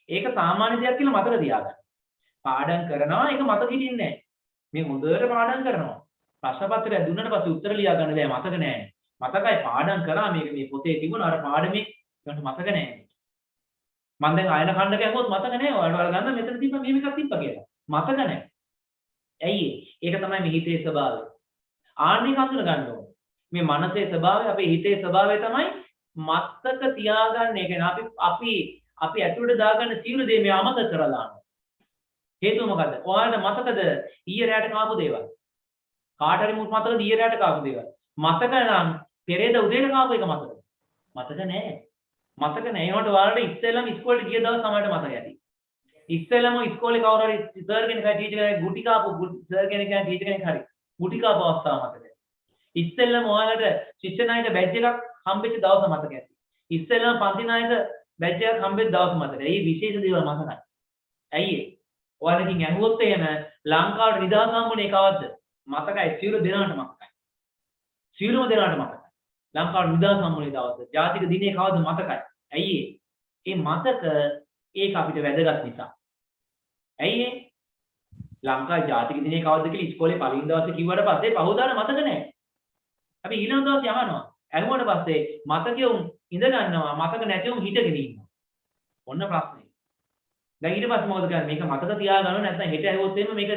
ඒක සාමාන්‍ය දෙයක් කියලා මතක තියාගන්න. පාඩම් කරනවා ඒක මතක හිටින්නේ නැහැ. මේ හොඳට පාඩම් කරනවා. ප්‍රශ්න පත්‍රය දුන්නට පස්සේ උත්තර ලියා ගන්න බෑ මතක නැහැ. මතකයි පාඩම් කරා මේක මේ පොතේ තිබුණා අර පාඩමේ ඒකට මතක නැහැ. මම දැන් ආයන ඛණ්ඩක ඇහුවොත් මතක නැහැ. ඔයාලා ගන්න මෙතන තිබ්බා මෙහෙම එකක් තිබ්බා කියලා. මතක නැහැ. ඇයි ඒක තමයි මේ හිතේ ස්වභාවය. ආන්නේ හඳුන ගන්න ඕනේ. මේ මනසේ ස්වභාවය අපේ හිතේ ස්වභාවය තමයි මත්තක තියාගන්න. ඒ කියන්නේ අපි ඇතුළට දාගන්න සියලු දේ මේ අමතක කරලා දානවා. හේතුව මොකද්ද? ඔයාලට මතකද ඊයේ රැට කාපු දේවල්? කාට හරි මතකද ඊයේ රැට කාපු දේවල්? මතක නම් පෙරේද උදේට කාපු එක මතකද? මතක නැහැ. මතක නැහැ. ඒකට ඔයාලට ඉස්සෙල්ලම ඉස්කෝලේ ගිය දවස් සමහරට මතක ඇති. ඉස්සෙල්ලම ඉස්කෝලේ කවුරු හරි සර් කෙනෙක් හරි ටීචර් කෙනෙක් ගුටි කාපු සර් කෙනෙක් හරි ටීචර් කෙනෙක් හරි ගුටි කාපු අවස්ථාව මතකයි. ඉස්සෙල්ලම ඔයාලට ශිෂ්‍ය නායක බැජ් එකක් හම්බෙච්ච දවස මතක ඇති. ඉස්සෙල්ලම පන්ති නායක බැජ් එකක් හම්බෙච්ච දවස මතකයි. මේ විශේෂ දේවල් මතකයි. ඇයි ඒ? ඔයාලකින් ඇහුවොත් එහෙම ලංකාවට නිදහස හම්බුනේ කවද්ද? මතකයි. සියලු දෙනාට මතකයි. සියලුම දෙනාට මතකයි. ලංකාවට නිදහස හම්බුනේ දවසද? ජාතික දිනේ කවද්ද මතකයි. ඇයි ඒ? ඒ මතක ඒක අපිට වැදගත් නිසා. ඇයි ඒ? ලංකාවේ ජාතික දිනේ කවද්ද කියලා ඉස්කෝලේ පළවෙනි දවසේ කිව්වට පස්සේ පහුවදාන මතක නැහැ. අපි ඊළඟ දවසේ යවනවා. ඇහුවට පස්සේ මතකෙවුන් ඉඳ ගන්නවා, මතක නැතිවුන් හිටගෙන ඉන්නවා. ඔන්න ප්‍රශ්නේ. දැන් ඊට පස්සේ මොකද කරන්නේ? මේක මතක තියාගන්න නැත්නම් හෙට ඇහුවොත් එimhe මේක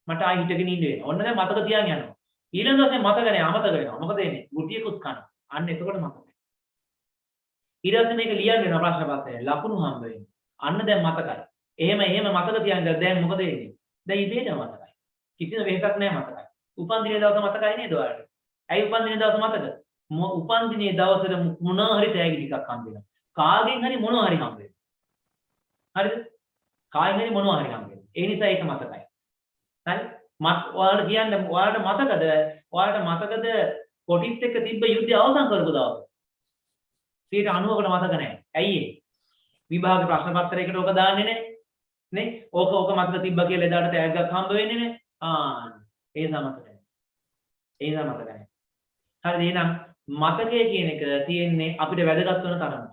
මට ආයි හිටගෙන ඉන්න වෙනවා. ඔන්න දැන් මතක තියාගෙන යනවා. ඊළඟ දවසේ මතක නැහැ, අමතක වෙනවා. මොකද වෙන්නේ? ගුටියකුත් කනවා. අන්න එතකොට මතකයි. ඊට පස්සේ මේක ලියන්න වෙනවා ප්‍රශ්න පත්‍රයේ. ලකුණු හම්බ වෙනවා. අන්න දැන් මතකයි. එහෙම මතක තියාගෙන දැන් මොකද වෙන්නේ? දැන් ඉබේටම මතකයි. කිසිම වෙහසක් නැහැ මතකයි. උපන් දිනේ දවස මතකයි නේද ඔයාලට? ඇයි උපන් දිනේ දවස මතක? උපන් දිනේ දවසට මොනවා හරි තෑගි ටිකක් හම්බ වෙනවා. කාගෙන් හරි මොනවා හරි හම්බ වෙනවා. හරිද? කාගෙන් හරි මොනවා හරි හම්බ වෙනවා. ඒ නිසා ඒක මතකයි. හරි? ඔයාලට කියන්න ඔයාලට මතකද? ඔයාලට මතකද කොටිත් එක්ක තිබ්බ යුද්ධය අවසන් කරපු දවස? 90%කට මතක නැහැ. ඇයි ඒ? විභාග ප්‍රශ්න පත්‍රයකට ඕක දාන්නේ නැහැ. නේ? ඕක මතක තිබ්බා කියලා එදාට තෑග්ගක් හම්බ වෙන්නේ නැහැ. ඒ නිසා මතක නැහැ. ඒ නිසා මතක නැහැ. හරිද? එහෙනම් මතකය කියන එක තියෙන්නේ අපිට වැදගත් වෙන තරම.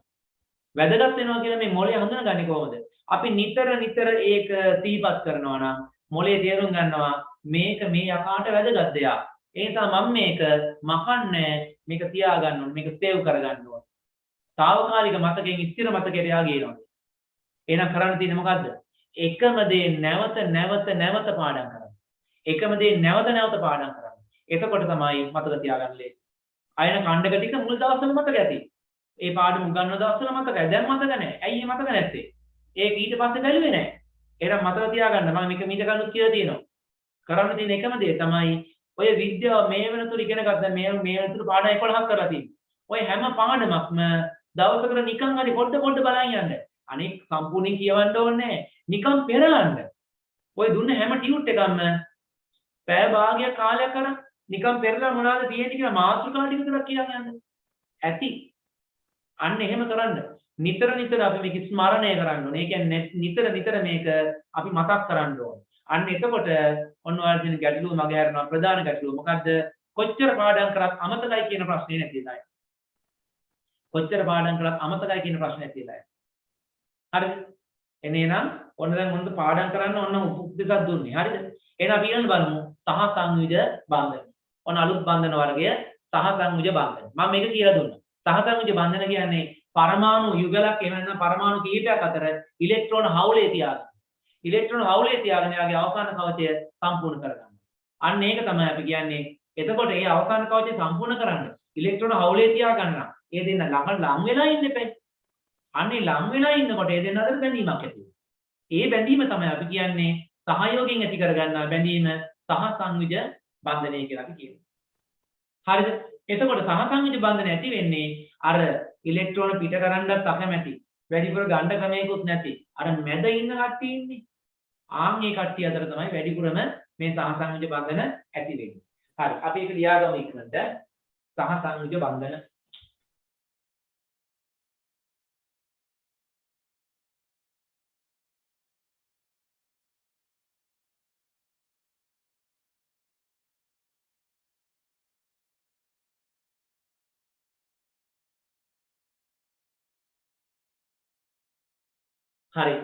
වැදගත් වෙනවා කියලා මේ මොලේ හඳුනගන්නේ කොහොමද? අපි නිතර ඒක තීපත් කරනවා නම් මොලේ තේරුම් ගන්නවා මේක මේ යකාට වැදගත් දෙයක්. ඒ නිසා මම මේක මකන්නේ මේක තියාගන්න ඕනේ. මේක සේව් කරගන්න ඕනේ. తాවකාලික මතකයෙන් ස්ථිර මතකයට යාගේනවා. එහෙනම් කරන්න තියෙන්නේ මොකද්ද? එකම දේ නැවත පාඩම් කරන්න. එකම දේ නැවත පාඩම් කරන්න. එතකොට තමයි මතක තියාගන්නේ. අයන ඛණ්ඩක ටික මුල් දවස්වල මතක ඇති. ඒ පාඩම උගන්වන දවස්වල මතකයි. දැන් මතක නැහැ. ඇයි මේ මතක නැත්තේ? ඒක ඊට පස්සේ බැලුවේ නැහැ. එහෙනම් මතක තියාගන්න මම මේක මීට කලින් කියලා තියෙනවා. කරන්න තියෙන එකම දේ තමයි ඔය විද්‍යාව මේ වෙනතුරු ඉගෙන ගත්තා මේ වෙනතුරු පාඩම් 11ක් කරලා තියෙනවා. ඔය හැම පාඩමක්ම දවසකට නිකන් හරි පොඩ බලන් යන්න. අනික සම්පූර්ණයෙන් කියවන්න ඕනේ නිකන් පෙරලන්න. ඔය දුන්න හැම ටියුට් එකක්ම පැය භාගයක් කාලයක් කරන් නිකන් පෙරලා මොනවද තියෙන්නේ කියලා මාතෘකා ටික විතරක් කියන්න යන්න. ඇති. අන්න එහෙම කරන්න. නිතර අපි මේක ස්මරණය කරන්න ඕනේ. ඒ කියන්නේ නිතර මේක අපි මතක් කරන්න ඕනේ. අන්න එතකොට ඔන්න ඔයාලට තියෙන ගැටලුව මග හැරෙනවා. ප්‍රධාන ගැටලුව මොකද්ද? කොච්චර පාඩම් කරත් අමතකයි කියන ප්‍රශ්නේ නැතිලා. කොච්චර පාඩම් කරත් අමතකයි කියන ප්‍රශ්නේ නැතිලා. හරිද? එනේනම් ඔන්න දැන් මොනවද පාඩම් කරන්න ඔන්න උපුක්තිකක් දුන්නේ. හරිද? එහෙනම් අපි ඊළඟ බලමු සහ සංයුජ බන්ධන. ඔන්න අලුත් බන්ධන වර්ගය සහ සංයුජ බන්ධන. මම මේක කියලා දුන්නා. සහ සංයුජ බන්ධන කියන්නේ පරමාණු යුගලක් එහෙම නැත්නම් පරමාණු කීපයක් අතර ඉලෙක්ට්‍රෝන හවුලේ තියාගන්න. ඉලෙක්ට්‍රෝන හවුලේ තියාගෙන යාගේ අවසාන කවචය සම්පූර්ණ කරගන්න. අන්න ඒක තමයි අපි කියන්නේ. එතකොට මේ අවසාන කවචය සම්පූර්ණ කරන්න ඉලෙක්ට්‍රෝන හවුලේ තියාගන්න. ඒ දෙන්න ලං වෙලා ඉන්න එපා. අන්නේ ලං වෙලා ඉන්නකොට ඒ දෙන්න අතර බැඳීමක් ඇති වෙනවා. ඒ බැඳීම තමයි අපි කියන්නේ සහයෝගයෙන් ඇති කරගන්නා බැඳීම සහ සංයුජ බන්ධනය කියලා අපි කියනවා. හරිද? එතකොට සහ සංයුජ බන්ධනය ඇති වෙන්නේ අර ඉලෙක්ට්‍රෝන පිට කරන්නත් අකමැති. වැඩිපුර ගන්න ක්‍රමයකුත් නැති. අර මැද ඉන්න කට්ටිය ඉන්නේ. ආන්ගේ කට්ටිය අතර තමයි වැඩිපුරම මේ සහ සංයුජ බන්ධන ඇති වෙන්නේ. හරි. අපි ඒක ලියාගමු ඉක්මනට. සහ සංයුජ බන්ධන හරි.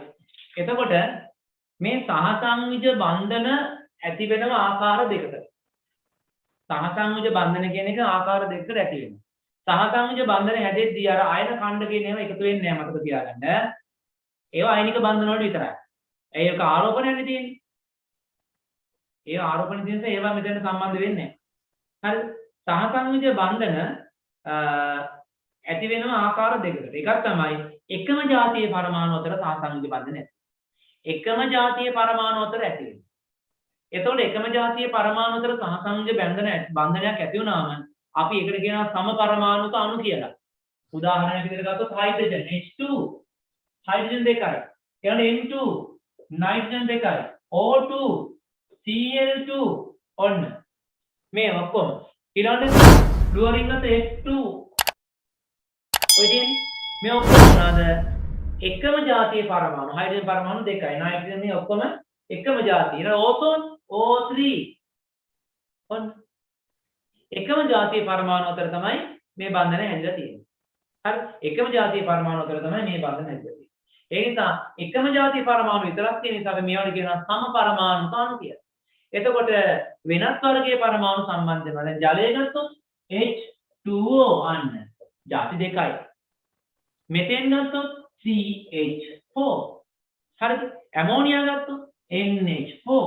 එතකොට මේ සහසංයුජ බන්ධන ඇති වෙනව ආකාර දෙකකට. සහසංයුජ බන්ධන කියන එක ආකාර දෙකකට ඇති වෙනවා. සහසංයුජ බන්ධන හැදෙද්දී අර අයන ඛණ්ඩ කියන ඒවා එකතු වෙන්නේ නැහැ මතක තියාගන්න. ඒවා අයනික බන්ධන වලට විතරයි. ඒක ආරෝපණයනේ තියෙන්නේ. ඒ ආරෝපණ තියෙන නිසා ඒවා මෙතන සම්බන්ධ වෙන්නේ නැහැ. හරි සහසංයුජ බන්ධන ඇති වෙනවා ආකාර දෙකකට. එකක් තමයි එකම જાතියේ පරමාණු අතර සහසංයුජ බන්ධන ඇති. එකම જાතියේ පරමාණු අතර ඇති වෙනවා. එතකොට එකම જાතියේ පරමාණු අතර සහසංයුජ බන්ධනයක් ඇති වුණාම අපි ඒකට කියනවා සම පරමාණුක අණු කියලා. උදාහරණයක් විදිහට ගත්තොත් හයිඩ්‍රජන් H2 හයිඩ්‍රජන් දෙකයි. ඊළඟ N2 නයිට්‍රජන් දෙකයි. O2 Cl2 ඔන්න මේ ඔක්කොම ඊළඟට ෆ්ලුවරින් අත F2 ඔය තියෙන්නේ මේ ඔක්කොම මොනවාද එකම જાතියේ පරමාණු හයිඩ්‍රජන් පරමාණු දෙකයි නයිට්‍රජන් මේ ඔක්කොම එකම જાතිය ඊළඟ ඕසෝන් O3 ඔන්න එකම જાතියේ පරමාණු අතර තමයි මේ බන්ධනය හැදලා තියෙන්නේ හරි එකම જાතියේ පරමාණු අතර තමයි මේ බන්ධනය හැදලා තියෙන්නේ ඒ නිසා එකම જાතියේ පරමාණු විතරක් තියෙන නිසා අපි මේවට කියනවා සම පරමාණු කණු කියලා එතකොට වෙනත් වර්ගයේ පරමාණු සම්බන්ධ වෙනවා. දැන් ජලය ගත්තොත් H2O අන්න. ಜಾති දෙකයි. මෙතෙන් ගත්තොත් CH4. හරිද? ඇමෝනියා ගත්තොත් NH4.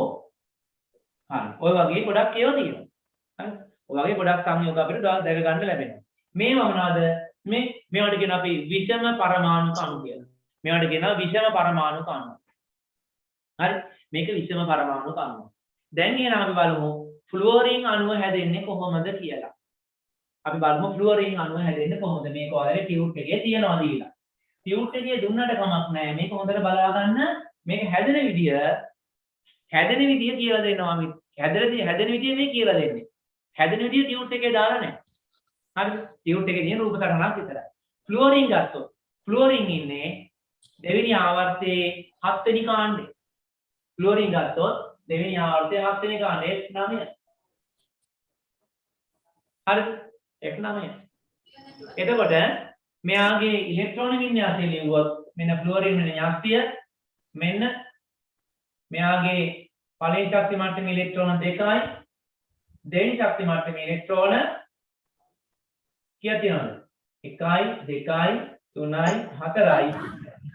හරි. ඔය වගේ ගොඩක් ඒවා තියෙනවා. හරි. ඔය වගේ ගොඩක් සංයෝග අපිට දැක ගන්න ලැබෙනවා. මේවා මොනවාද? මේවට කියන අපි විෂම පරමාණු කණු කියලා. මේවට කියනවා විෂම පරමාණු කණු. හරි. මේක විෂම පරමාණු කණු. දැන් එහෙනම් අපි බලමු ෆ්ලුවරින් අණුව හැදෙන්නේ කොහොමද කියලා. අපි බලමු ෆ්ලුවරින් අණුව හැදෙන්නේ කොහොමද මේක ඔයාලේ ටියුට් එකේ තියනවා දීලා. ටියුට් එකේ දුන්නට කමක් නැහැ. මේක හොඳට බලා ගන්න. මේක හැදෙන විදිය කියලා දෙනවා අපි. හැදෙන විදිය මේ කියලා දෙන්නේ. හැදෙන විදිය ටියුට් එකේ දාලා නැහැ. හරිද? ටියුට් එකේ තියෙන රූප තරණක් විතරයි. ෆ්ලුවරින් ගත්තොත් ෆ්ලුවරින් ඉන්නේ දෙවෙනි ආවර්තයේ 7 වෙනි කාණ්ඩේ. ෆ්ලුවරින් ගත්තොත් දෙවෙනි ආවර්තයේ 7 වෙනි කාණ්ඩේ F9. හරිද? F9. එතකොට මෙයාගේ ඉලෙක්ට්‍රෝන වින්‍යාසය ලියුවොත් මෙන්න ෆ්ලුවරින් වෙන න්‍යාස්තිය මෙන්න මෙයාගේ පළවෙනි ශක්ති මට්ටමේ ඉලෙක්ට්‍රෝන 2යි දෙවෙනි ශක්ති මට්ටමේ ඉලෙක්ට්‍රෝන කීයක් තියෙනවද? 1යි 2යි 3යි 4යි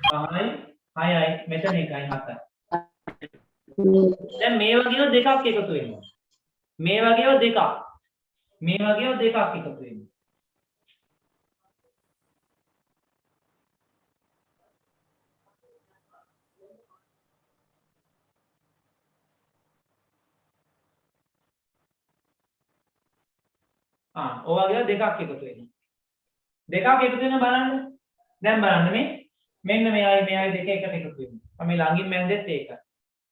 5යි 6යි මෙතන 1යි 7යි. දැන් මේ වගේව දෙකක් එකතු වෙනවා. මේ වගේව දෙකක්. මේ වගේව දෙකක් එකතු වෙනවා. ඔය වගේව දෙකක් එකතු වෙනවා. දෙකක් එකතු වෙන බලන්න. දැන් බලන්න මෙන්න මෙයයි දෙක එකට එකතු වෙනවා. මේ ළඟින් මැන්දෙත් ඒකයි.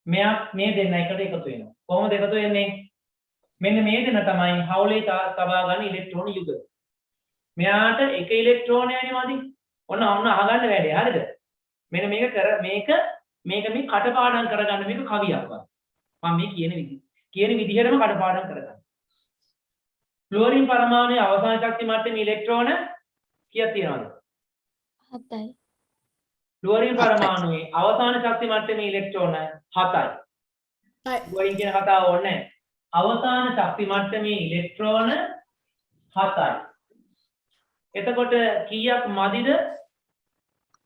මෙයා මේ දෙන්න එකට එකතු වෙනවා. කොහොමද එකතු වෙන්නේ? මෙන්න මේ දෙන තමයි හවුලේ තබා ගන්න ඉලෙක්ට්‍රෝන යුගල. මෙයාට එක ඉලෙක්ට්‍රෝනයනේ මදි. ඔන්න අහගන්න වැඩේ. හරිද? මෙන්න මේක මේ කටපාඩම් කරගන්න මේක කවියක් වගේ. මම මේ කියන විදිහටම කටපාඩම් කරගන්න. ෆ්ලුවරින් පරමාණුවේ අවසාන ශක්ති මට්ටමේ ඉලෙක්ට්‍රෝන කීයක් තියෙනවද? 7යි. ෆ්ලුවරින් පරමාණුවේ අවසාන ශක්ති මට්ටමේ ඉලෙක්ට්‍රෝන 7යි. ෆ්ලුවරින් කියන කතාව ඕනේ නැහැ. අවසාන ශක්ති මට්ටමේ ඉලෙක්ට්‍රෝන 7යි. එතකොට කීයක් මදිද?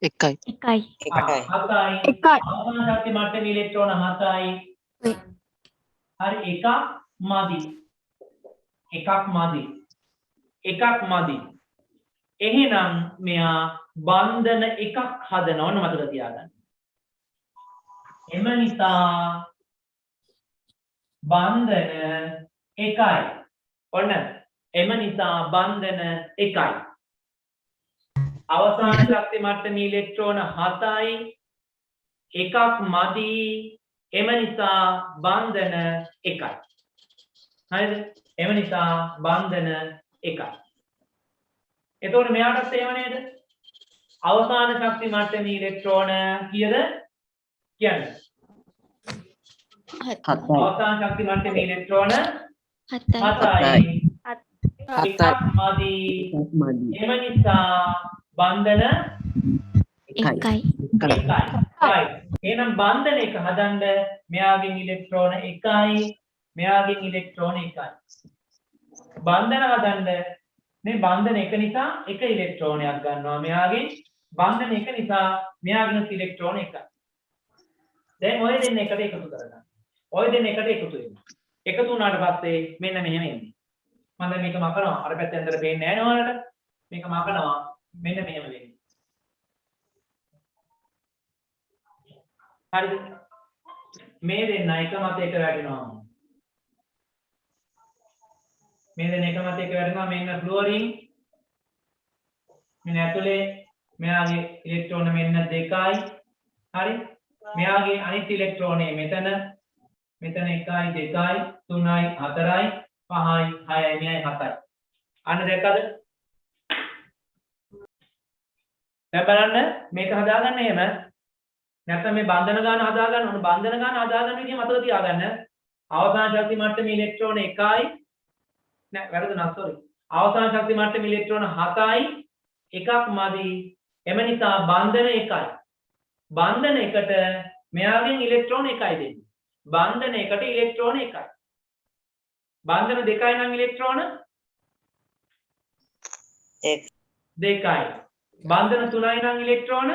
1යි. 1යි. 7යි. අවසාන ශක්ති මට්ටමේ ඉලෙක්ට්‍රෝන 7යි. හරි එකක් මදි. එහෙනම් මෙයා බන්ධන එකක් හදනවා ඕන මතක තියාගන්න. එම නිසා බන්ධන එකයි. ඔන්න එම නිසා බන්ධන එකයි. අවසාන ශක්ති මට්ටමේ ඉලෙක්ට්‍රෝන 7යි. එකක් මදි. එම නිසා බන්ධන එකයි. හරිද? එම නිසා බන්ධන එකයි. එතකොට මෙයාටත් එහෙම නේද? අවසාන ශක්ති මට්ටමේ ඉලෙක්ට්‍රෝන කීයද? කියන්නේ. අවසාන ශක්ති මට්ටමේ ඉලෙක්ට්‍රෝන 7යි. එකක් මදි. එම නිසා බන්ධන එකයි. right. එහෙනම් බන්ධන එක හදන්න මෙයාගෙන් ඉලෙක්ට්‍රෝන 1යි මෙයාගෙන් ඉලෙක්ට්‍රෝන 1යි. බන්ධන හදන්න මේ බන්ධන එක නිසා එක ඉලෙක්ට්‍රෝනයක් ගන්නවා මෙයාගෙන් බන්ධන එක නිසා මෙයාගෙන් ඉලෙක්ට්‍රෝන 1යි. දැන් ඔය දෙන්න එකට එකතු කරගන්න. ඔය දෙන්න එකට එකතු වෙනවා. එකතු වුණාට පස්සේ මෙන්න මෙහෙම එන්නේ. මම දැන් මේක මකනවා. අර පැත්තෙන් අතර පේන්නේ නැහැ නේ ඔයාලට. මේක මකනවා. මෙන්න මෙහෙම වෙන්නේ. හරිද? මේ දෙන්න එක මත එක වැටෙනවා. මේ දෙන්න එක මත එක වැටෙනවා. මෙන්න ෆ්ලෝරින්. මෙන්න ඇතුලේ මෙයාගේ ඉලෙක්ට්‍රෝන මෙන්න 2යි. හරි? මෙයාගේ අනිත් ඉලෙක්ට්‍රෝනේ මෙතන 1යි 2යි 3යි 4යි 5යි 6යි මෙයයි 7යි. අන්න දැක්කද? දැන් බලන්න මේක හදාගන්න එහෙම. නැත්නම් මේ බන්ධන ගාන හදාගන්න ඕන. බන්ධන ගාන හදාගන්න විදිහ මතක තියාගන්න. අවසාන ශක්ති මට්ටමේ ඉලෙක්ට්‍රෝන 1යි නෑ වැරදුනා සෝරි. අවසාන ශක්ති මට්ටමේ ඉලෙක්ට්‍රෝන 7යි එකක් මදි. එම නිසා බන්ධන 1යි. බන්ධන 1ට මෙයාගෙන් ඉලෙක්ට්‍රෝන 1යි දෙන්නේ. බන්ධන 1ට ඉලෙක්ට්‍රෝන 1යි. බන්ධන 2යි නම් ඉලෙක්ට්‍රෝන 2යි. බන්ධන 3යි නම් ඉලෙක්ට්‍රෝන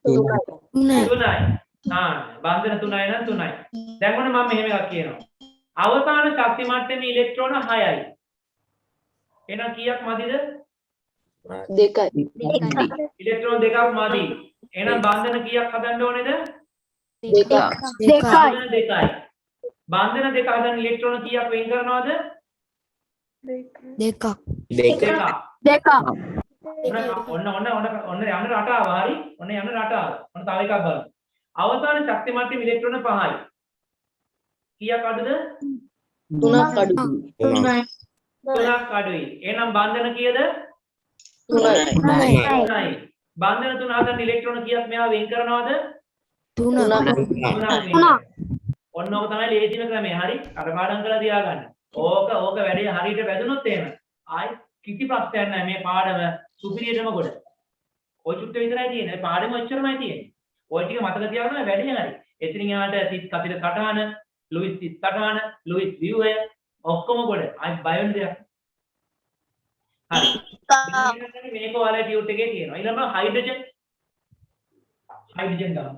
3යි. බන්ධන 3යි නම් 3යි. දැන් මොන මම මෙහෙම එකක් කියනවා. අවසාන ශක්ති මට්ටමේ ඉලෙක්ට්‍රෝන 6යි. එහෙනම් කීයක් මදිද? 2යි. ඉලෙක්ට්‍රෝන 2ක් මදි. එහෙනම් බන්ධන කීයක් හදන්න ඕනේද? 2යි. බන්ධන 2යි. බන්ධන 2 හදන්න ඉලෙක්ට්‍රෝන කීයක් වෙන් කරනවද? 2ක්. 2ක්. දෙකක්. ඔන්න යන රටාව හරි. ඔන්න යන රටාව. ඔන්න තව එකක් බලන්න. අවසාන ශක්ති මට්ටමේ ඉලෙක්ට්‍රෝන 5යි. කීයක් අඩුද? 3ක් අඩුයි. 3ක් අඩුයි. එහෙනම් බන්ධන කීයද? 3යි. 3යි. බන්ධන 3 හදන්න ඉලෙක්ට්‍රෝන කීයක් මෙයා වෙන් කරනවද? 3ක්. ඔන්න ඕක තමයි ලේසිම ක්‍රමය. හරි? අර පාඩම් කරලා තියාගන්න. ඕක වැඩේ හරියට වැදුනොත් එහෙම ආයි කිසි ප්‍රශ්නයක් නැහැ. මේ පාඩම සුපිරියටම කොට. ඔය චුට්ට විතරයි තියෙන්නේ. පාඩම ඔච්චරමයි තියෙන්නේ. ඔය ටික මතක තියාගන්න වැඩේ හරි. එතනින් යාට සිත් කපිට සටහන, ලුයිස් සිත් සටහන, ලුයිස් ව්‍යුවය ඔක්කොම කොට. ආයි බය වෙන දෙයක්. හරි. මේක ඔයාලා ටියුට් එකේ තියෙනවා. ඊළඟට හයිඩ්‍රජන් ගන්න.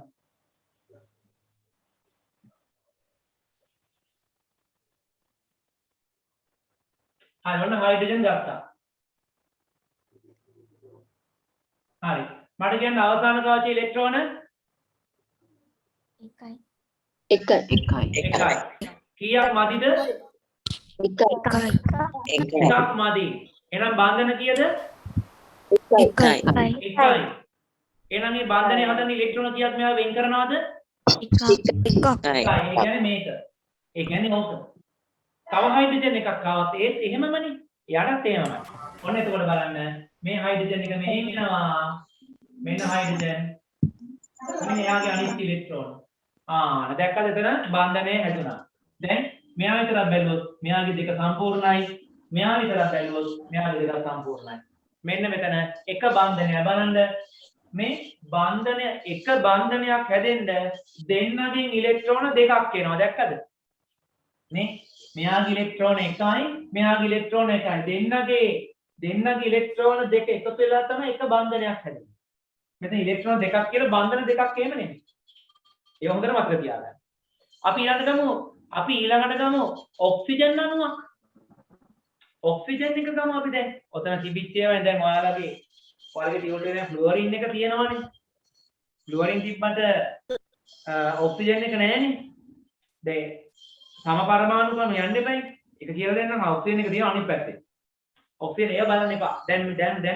හරි ඔන්න හයිඩ්‍රජන් ගත්තා. හරි. මට කියන්න අවසාන කාචේ ඉලෙක්ට්‍රෝන 1යි. 1යි. 1යි. කීයක් මදිද? 1යි. එකක් මදි. එහෙනම් බන්ධන කීයද? 1යි. 1යි. එහෙනම් මේ බන්ධනය හදන ඉලෙක්ට්‍රෝන කීයක් මෙයා වෙන් කරනවද? 1ක්. 1යි. ඒ කියන්නේ මේක. ඒ කියන්නේ ඕක. තව හයිඩ්‍රජන් එකක් ආවත් ඒත් එහෙමමනේ. එයාටත් එහෙමමයි. ඔන්න එතකොට බලන්න මේ හයිඩ්‍රජන් එක මෙහෙම යනවා. මෙන්න හයිඩ්‍රජන්. මෙන්න එයාගේ අනිත් ඉලෙක්ට්‍රෝන. දැක්කද එතන බන්ධනය හැදුනා. දැන් මෙයා විතරක් බැලුවොත් මෙයාගේ දෙක සම්පූර්ණයි. මෙයා විතරක් බැලුවොත් මෙයාගේ දෙක සම්පූර්ණයි. මෙන්න මෙතන එක බන්ධනය බලන්න. මේ බන්ධනය එක බන්ධනයක් හැදෙන්න දෙන්නගෙන් ඉලෙක්ට්‍රෝන දෙකක් එනවා. දැක්කද? නේ මෙයාගේ ඉලෙක්ට්‍රෝන 1යි මෙයාගේ ඉලෙක්ට්‍රෝන 1යි දෙන්නගේ ඉලෙක්ට්‍රෝන දෙක එකතු වෙලා තමයි එක බන්ධනයක් හැදෙන්නේ. මෙතන ඉලෙක්ට්‍රෝන දෙකක් කියලා බන්ධන දෙකක් එහෙම නෙමෙයි. ඒක හොඳට මතක තියාගන්න. අපි ඊළඟට ගමු ඔක්සිජන් අණුවක්. ඔක්සිජන් එක ගමු අපි දැන්. ඔතන තිබිච්ච ඒවා දැන් ඔයාලගේ ටියුට් එකේ ෆ්ලුවරින් එක තියෙනවනේ. ෆ්ලුවරින් තිබ්බට ඔක්සිජන් එක නැහැනේ. දැන් සම පරමාණු ක්‍රම යන්න එපයි. ඒක කියලා දෙන්නම් ඔක්සිජන් එක තියෙන අනිත් පැත්තේ. ඔක්සිජන් ඒව බලන්න එපා. දැන්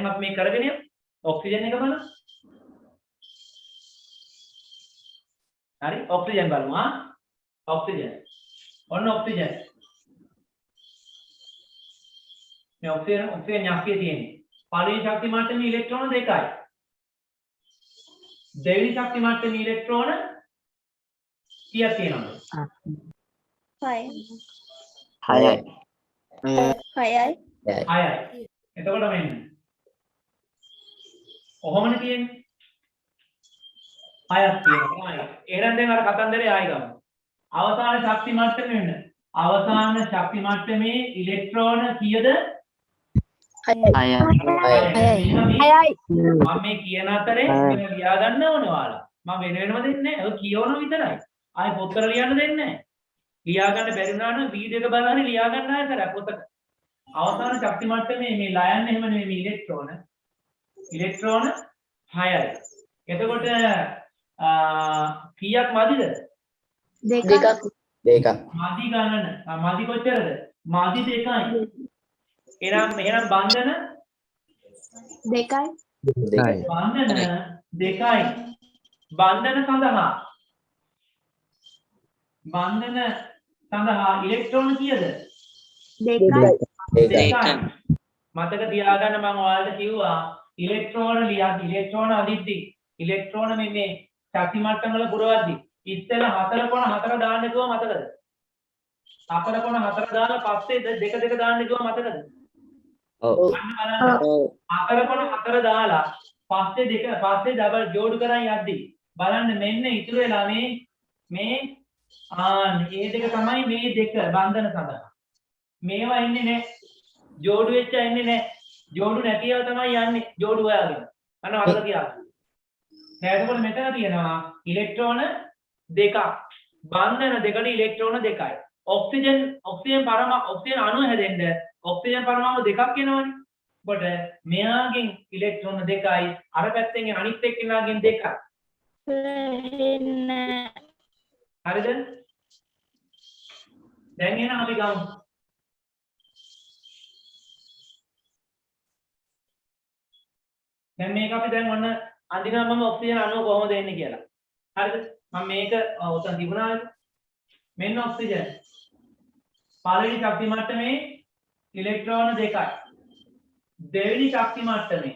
අපි මේ කරගෙන යමු. ඔක්සිජන් එක බලන්න. හරි ඔක්සිජන් බලමු ඔක්සිජන්. ඔන්න ඔක්සිජන්. මේ ඔක්සිජන් යක්කේ තියෙන්නේ. පළවෙනි ශක්ති මට්ටමේ ඉලෙක්ට්‍රෝන 2යි. දෙවෙනි ශක්ති මට්ටමේ ඉලෙක්ට්‍රෝන කීයක් තියෙනවද? 6යි. 6යි. එතකොට මෙන්න. ඔහොමනේ තියෙන්නේ. 6ක් තියෙනවා. එහෙනම් දැන් අර කතන්දරේ ආයි ගමු. අවසාන ශක්ති මට්ටමේ වෙන්න. අවසාන ශක්ති මට්ටමේ ඉලෙක්ට්‍රෝන කීයද? 6යි. මම මේ කියන අතරේ මෙන්න ලියා ගන්න ඕනේ ඔයාලා. මම වෙනම දෙන්නේ නැහැ. ඔය කියවන විතරයි. ආයි පොත්වල ලියන්න දෙන්නේ නැහැ. ලියා ගන්න බැරි වුණා නම් වීඩියෝ එක බලලා හරි ලියා ගන්න ආයෙ කරා පොතක. අවසාන ශක්ති මට්ටමේ මේ ලයන් එහෙම නෙමෙයි මේ ඉලෙක්ට්‍රෝන 6යි. එතකොට කීයක් මදිද? දෙකක්. මදි ගණන. මදි කොච්චරද? මදි 2යි. එහෙනම් බන්ධන දෙකයි. බන්ධන 2යි. බන්ධන සඳහා ඉලෙක්ට්‍රෝන කීයද? දෙකයි. 2යි. මතක තියාගන්න මම ඔයාලට කිව්වා ඉලෙක්ට්‍රෝන අදිද්දි ඉලෙක්ට්‍රෝන මේ ශක්ති මට්ටම් වල පුරවද්දි ඉස්සෙල්ලා 4 කොන 4 දාන්න කිව්වා මතකද? 4 කොන 4 දාලා පස්සේ 2 2 දාන්න කිව්වා මතකද? ඔව්. අන්න බලන්න. 4 කොන 4 දාලා පස්සේ ඩබල් ජෝඩු කරන් යද්දි බලන්න මෙන්න ඉතුරු වෙලා මේ මේ දෙක තමයි මේ දෙක බන්ධන සඳහා. මේවා ඉන්නේ නැහැ. ජෝඩු වෙච්ච ඉන්නේ නැහැ. ජෝඩු නැතිව තමයි යන්නේ. ජෝඩු හොයාගෙන. අන්න අරලා තියාගන්න. එතකොට මෙතන තියෙනවා ඉලෙක්ට්‍රෝන දෙකක්. බන්ධන දෙකට ඉලෙක්ට්‍රෝන දෙකයි. ඔක්සිජන් අණු හැදෙන්න ඔක්සිජන් පරමාණු දෙකක් එනවනේ. කොට මෙයාගෙන් ඉලෙක්ට්‍රෝන දෙකයි අර පැත්තෙන් අනිත් එක්කෙනාගෙන් දෙකයි. හරිද? දැන් එන අපි ගමු. දැන් මේක අපි දැන් ඔන්න අඳිනවා මම ඔක්සිජන් අණුව කොහොමද එන්නේ කියලා. හරිද? මම මේක උතන් තිබුණාද? මෙන්න ඔක්සිජන්. පළවෙනි ශක්ති මට්ටමේ ඉලෙක්ට්‍රෝන දෙකයි. දෙවෙනි ශක්ති මට්ටමේ.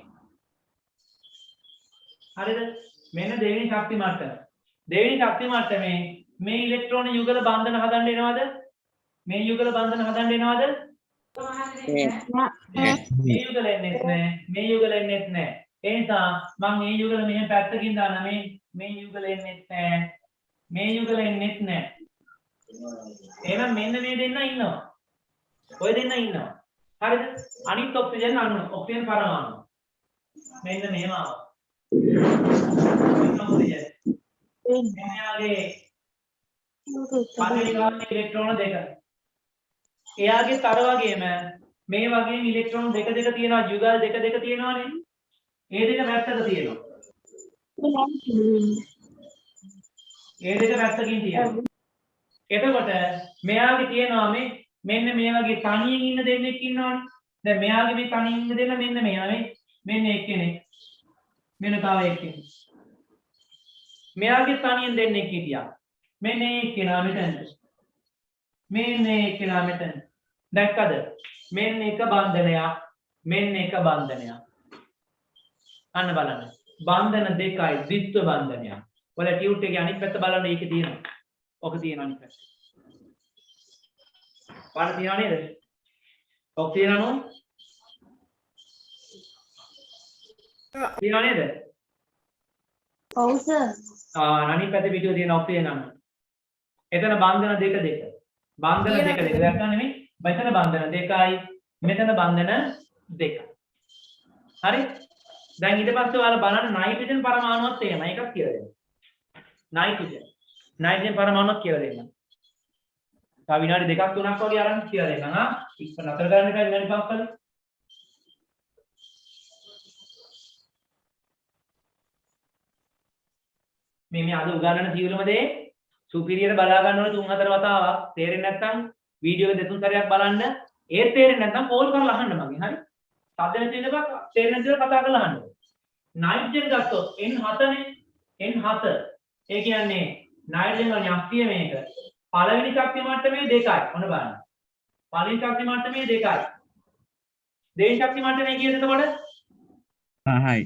හරිද? මෙන්න දෙවෙනි ශක්ති මට්ටම. දෙවෙනි ශක්ති මට්ටමේ මේ ඉලෙක්ට්‍රෝන යුගල බන්ධන හදන්න එනවද? මේ යුගල බන්ධන හදන්න එනවද? මේ යුගල එන්නේ නැහැ. මේ යුගල එන්නේ නැහැ. ඒ නිසා මම මේ යුගල මෙහෙම පැත්තකින් දානවා. මේ යුගල එන්නේ නැහැ. මේ යුගල එන්නේ නැහැ. එහෙනම් මෙන්න මේ දෙන්න ඉන්නවා. ඔය දෙන්න ඉන්නවා. හරිද? අනිත් ඔක්සිජන් අණු ඔක්සිජන් පරමාණු. මෙන්න මෙහෙම ආවා. ඔක්සිජන්. එයාගේ පළවෙනි ගානේ ඉලෙක්ට්‍රෝන දෙක. එයාගේ තර වගේම මේ වගේම ඉලෙක්ට්‍රෝන දෙක තියෙනවා. යුගල් දෙක තියෙනවානේ. ඒ දෙක වැත්තක තියෙනවා. ඒ දෙක වැත්තකින් තියෙනවා. එතකොට මෙයාගේ තියෙනවා මෙන්න මේ වගේ තනියෙන් ඉන්න දෙන්නෙක් ඉන්නවනේ. දැන් මෙයාගේ මේ තනියෙන් ඉන්න දෙන්න මෙන්න මෙයා මෙන්න එක්කෙනෙක්. මෙන්න තව එක්කෙනෙක්. මෙයාගේ තනියෙන් දෙන්නෙක් හිටියා. මෙන්න එක්කෙනා මෙතන. මෙන්න එක්කෙනා මෙතන. දැක්කද? මෙන්න එක බන්ධනයක්. මෙන්න එක බන්ධනයක්. අන්න බලන්න. බන්ධන දෙකයි ද්විත්ව බන්ධනයක්. ඔයාලා ටියුට් එකේ අනිත් පැත්ත බලන්න ඒකේ තියෙනවා. ඔක තියෙනවා අනිත් පැත්ත. පාඩ තියනවා නේද? ඔක තියනවා නේද? ඔව් සර්. අනිත් පැත්තේ වීඩියෝ තියෙන ඔක තියනවා. එතන බන්ධන දෙක. බන්ධන දෙක. දැක්කා නෙමෙයි? මෙතන බන්ධන දෙකයි. මෙතන බන්ධන දෙකයි. හරි? දැන් ඊට පස්සේ ඔයාලා බලන්න නයිට්‍රජන් පරමාණුවත් එහෙම එකක් කියලා දෙන්න. නයිට්‍රජන් පරමාණුවක් කියලා දෙන්න. තව විනාඩි 2ක් 3ක් වගේ අරන් කියලා දෙන්න. ඉක්ම නතර කරන්න එකයි විනාඩි 5ක් වගේ. මේ අද උගන්වන සියලුම දේ සුපිරියර බලා ගන්න ඕනේ 3-4 වතාවක්. තේරෙන්නේ නැත්නම් වීඩියෝ එක 2-3 සැරයක් බලන්න. ඒත් තේරෙන්නේ නැත්නම් කෝල් කරලා අහන්න මගෙන්. හරි? සද්ද නැති වෙනකම් තේරෙන දේ කතා කරලා අහන්න. නයිට්‍රජන් ගත්තොත් N7 නේ. N7. ඒ කියන්නේ නයිට්‍රජන් වල ශක්තිය මේක. පළවෙනි ශක්ති මට්ටමේ 2යි. ඔන්න බලන්න. පළවෙනි ශක්ති මට්ටමේ 2යි. දෙවෙනි ශක්ති මට්ටමේ කීයද එතකොට? 5යි.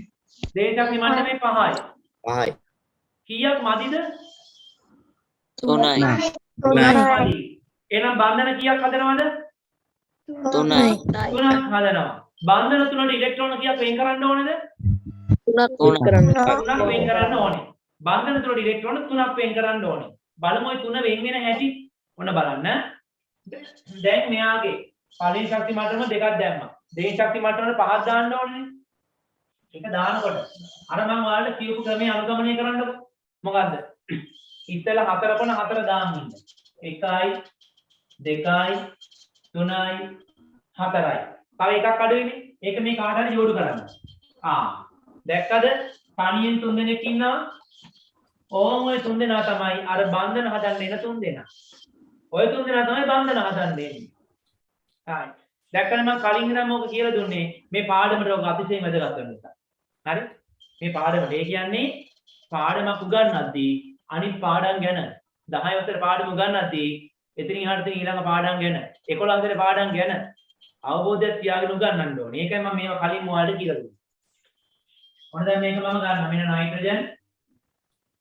දෙවෙනි ශක්ති මට්ටමේ 5යි. 5යි. කීයක් මදිද? 3යි. එහෙනම් බන්ධන කීයක් හදනවද? 3යි. 3ක් හදනවා. බන්ධන තුනට ඉලෙක්ට්‍රෝන කීයක් වෙන් කරන්න ඕනේද? 3ක් කරන්න. 3ක් වෙන් කරන්න ඕනේ. බන්ධන තුනට ඉලෙක්ට්‍රෝන 3ක් වෙන් කරන්න ඕනේ. බලමු ওই 3 වෙන් වෙන හැටි. ඔන්න බලන්න. දැන් මෙයාගේ පළවෙනි ශක්ති මට්ටම දෙකක් දැම්මා. දෙවෙනි ශක්ති මට්ටමට පහක් දාන්න ඕනේ. ඒක දානකොට අර මම ඔයාලට කියපු ක්‍රමයේ අනුගමනය කරන්නකො. මොකද්ද? ඉතලා 4 දාන්න ඉන්න. 1යි 2යි 3යි 4යි. තව එකක් අඩුයිනේ. ඒක මේ කාට හරි ජෝඩු කරන්න. දැක්කද? තනියෙන් 3 දෙනෙක් ඉන්නවා. ඕම් ඔය 3 දෙනා තමයි අර බන්ධන හදන්න එන 3 දෙනා. ඔය 3 දෙනා තමයි බන්ධන හදන්න එන්නේ. හරි. දැක්කද මම කලින් ඉඳන් මොකද කියලා දුන්නේ මේ පාඩමට ඔක අතිශයින් වැදගත් වෙන නිසා. හරි? මේ පාඩමට ඒ කියන්නේ පාඩමක් උගන්වද්දී අනිත් පාඩම් ගැන 10 වසර පාඩම උගන්වද්දී එතනින් එහාට ඊළඟ පාඩම් ගැන 11 වසර පාඩම් ගැන අවබෝධයක් තියාගෙන උගන්වන්න ඕනේ. ඒකයි මම මේවා කලින් ඔයාලට කියලා දුන්නේ. ඔන්න දැන් මේක මම ගන්නවා. මෙන්න නයිට්‍රජන්.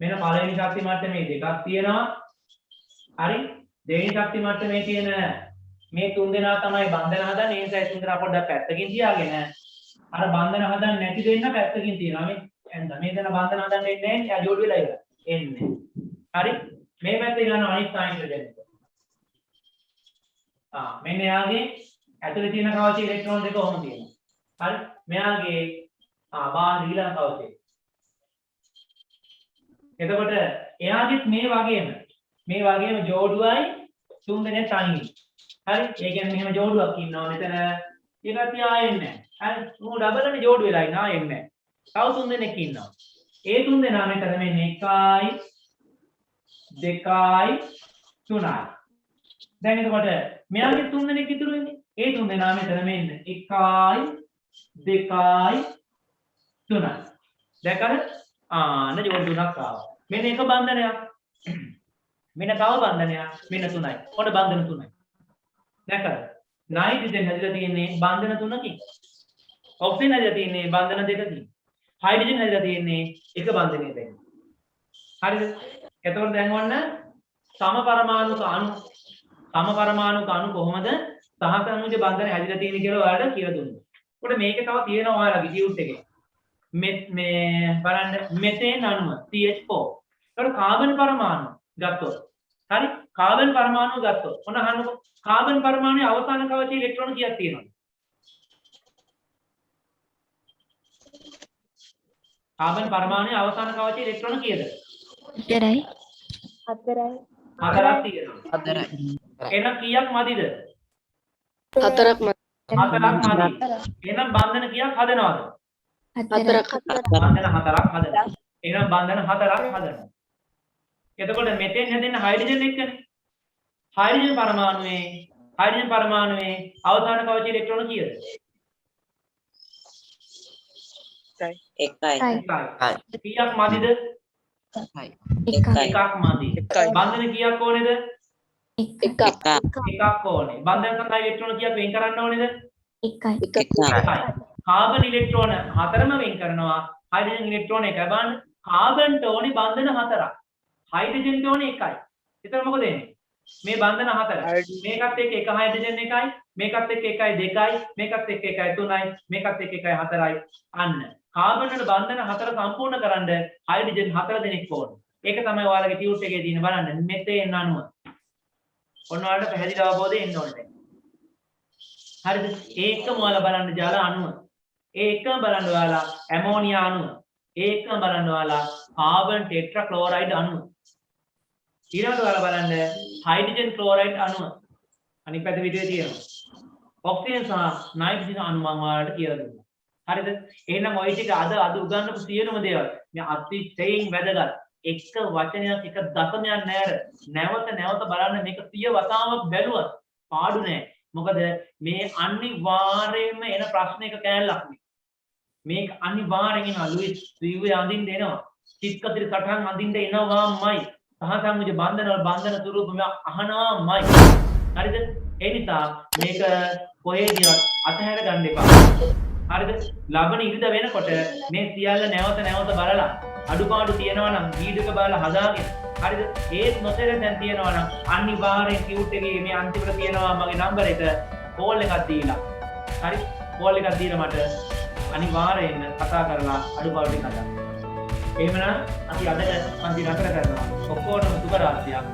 මෙන්න පළවෙනි ශක්ති මට්ටමේ දෙකක් තියෙනවා. හරි? දෙවෙනි ශක්ති මට්ටමේ තියෙන මේ 3 දෙනා තමයි බන්ධන හදන්නේ. ඒ නිසා 3 දෙනා පොඩ්ඩක් පැත්තකින් තියාගෙන අර බන්ධන හදන්න නැති දෙන්න පැත්තකින් තියනවා. මේ දෙන බන්ධන හදන්න එන්නේ නැහැ. එයා ජෝඩු වෙලා ඉවරයි. එන්නේ. හරි? මේ පැත්තේ ගන්න අනිත් නයිට්‍රජන් එක. මෙන්න එයාගේ ඇතුලේ තියෙන කවචේ ඉලෙක්ට්‍රෝන දෙක ඔහොම තියෙනවා. හරි? මෙයාගේ බාහිර ඊළඟ කවචේ. එතකොට එයාගෙත් මේ වගේම ජෝඩුවයි 3 දෙනෙක් තනියි. හරි? ඒ කියන්නේ මෙහෙම ජෝඩුවක් ඉන්නවා මෙතන. ඒකත් ආයෙන්නේ නැහැ. හරි? මෝ ඩබල්නේ ජෝඩු වෙලා ඉන්නවා ආයෙන්නේ නැහැ. තව 3 දෙනෙක් ඉන්නවා. ඒ 3 දෙනා මෙතන මෙන්න 1යි 2යි 3යි. දැන් එතකොට මෙයාගේ 3 දෙනෙක් ඉතුරු වෙන්නේ. ඒ 3 දෙනා මෙතන මෙන්න 1යි 2යි 3යි. දැක්කද? ආන ජෝඩු තුනක් ආවා. මෙන්න එක බන්ධනයක්. මෙන්න තව බන්ධනයක්. මෙන්න 3යි. ඔන්න බන්ධන 3යි. දැක්කද? නයිට්‍රජන් හැදිලා තියෙන්නේ බන්ධන 3කින්. ඔක්සිජන් හැදිලා තියෙන්නේ බන්ධන 2කින්. හයිඩ්‍රජන් හැදිලා තියෙන්නේ එක බන්ධනයකින්. හරිද? එතකොට දැන් ඔන්න සමපරමාණුක අණු කොහොමද සහසංයෝජ බන්ධන හැදිලා තියෙන්නේ කියලා ඔයාලට කියලා දුන්නා. ඒකට මේකේ තව තියෙනවා ඔයාලගේ ටියුට් එකේ. මේ බලන්න මෙතේන් අණුව CH4. ඒකට කාබන් පරමාණු ගත්තොත්. හරි? කාබන් පරමාණු ගත්තොත්. ඔන්න අහන්නකො. කාබන් පරමාණුවේ අවසාන කවචයේ ඉලෙක්ට්‍රෝන කීයක් තියෙනවද? කාබන් පරමාණුවේ අවසාන කවචයේ ඉලෙක්ට්‍රෝන කීයද? 4යි. 4ක් තියෙනවා. 4යි. එහෙනම් කීයක් මදිද? 4ක් මදි. 4ක් මදි. එහෙනම් බන්ධන කීයක් හදනවද? 4ක්. බන්ධන 4ක් හදනවා. එහෙනම් බන්ධන 4ක් හදනවා. එතකොට මෙතෙන් හැදෙන හයිඩ්‍රජන් එක්කනේ. හයිඩ්‍රජන් පරමාණුවේ අවසාන කවචයේ ඉලෙක්ට්‍රෝන කීයද? 1යි. කීයක් මදිද? 1යි. එකක් මදි. බන්ධන කීයක් ඕනේද? එකක්. එකක් ඕනේ. බන්ධන සඳහා ඉලෙක්ට්‍රෝන කීයක් වෙන් කරන්න ඕනේද? 1යි. එකයි. කාබන් ඉලෙක්ට්‍රෝන 4ම වෙන් කරනවා. හයිඩ්‍රජන් ඉලෙක්ට්‍රෝන 1යි. බලන්න කාබන්ට ඕනේ බන්ධන 4ක්. හයිඩ්‍රජන්ට ඕනේ 1යි. එතන මොකද වෙන්නේ? මේ බන්ධන 4. මේකත් එක්ක එක හයිඩ්‍රජන් 1යි, මේකත් එක්ක 1යි 2යි, මේකත් එක්ක 1යි 3යි, මේකත් එක්ක 1යි 4යි. අන්න. කාබන් වල බන්ධන 4 සම්පූර්ණ කරන්න හයිඩ්‍රජන් 4 දෙනෙක් ඕනේ. ඒක තමයි ඔයාලගේ ටියුට් එකේ තියෙන බලන්න මෙතේන් අණුව. ඔන්න ඔයාලට පැහැදිලි අවබෝධය එන්න ඕනේ. හරිද? ඒකම ඔයාලා බලන්න ජල අණුව. ඒකම බලන්න ඔයාලා ඇමෝනියා අණුව. ඒකම බලන්න ඔයාලා කාබන් ටෙට්‍රා ක්ලෝරයිඩ් අණුව. ඊළඟට ඔයාලා බලන්න හයිඩ්‍රජන් ක්ලෝරයිඩ් අණුව. අනිත් පැත්තේ විදිහේ තියෙනවා. ඔක්සිජන් සහ නයිට්‍රජන් අණු මම ඔයාලට කියලා දුන්නා. හරිද? එහෙනම් ඔය ටික අද උගන්වපු සියලුම දේවල් මේ අතිශයින් වැදගත්. එක වචනයක් එක දශමයක් නැවත බලන්න මේක 100 වතාවක් බැලුවත් පාඩු නෑ. මොකද මේ අනිවාර්යයෙන්ම එන ප්‍රශ්නයක කෑල්ලක් නේ. මේක අනිවාර්යෙන් එනවා. ලුයිස් රියුවේ අඳින්න එනවා. චිත්කතිරි සටහන් අඳින්න එනවාමයි. සහසංයෝජ බන්ධන ස්වරූපම අහනවාමයි. හරිද? ඒ නිසා මේක කොහෙදිවත් අතහැර ගන්න එපා. හරිද? ලබන ඉරිද වෙනකොට මේ සියල්ල නැවත බලලා අඩුපාඩු තියෙනවා නම් වීඩියෝ එක බලලා හදාගෙන හරිද? ඒත් නොතේරෙන තියෙනවා නම් අනිවාර්යෙන් ටියුට් එකේ මේ අන්තිමට තියෙනවා මගේ නම්බර එක කෝල් එකක් දීලා. හරි? කෝල් එකක් දීලා මට අනිවාර්යෙන් කතා කරලා අඩුපාඩු ටික හදන්න. එහෙමනම් අපි අද පන්ති නතර කරනවා. ඔක්කොටම සුබ රාත්‍රියක්.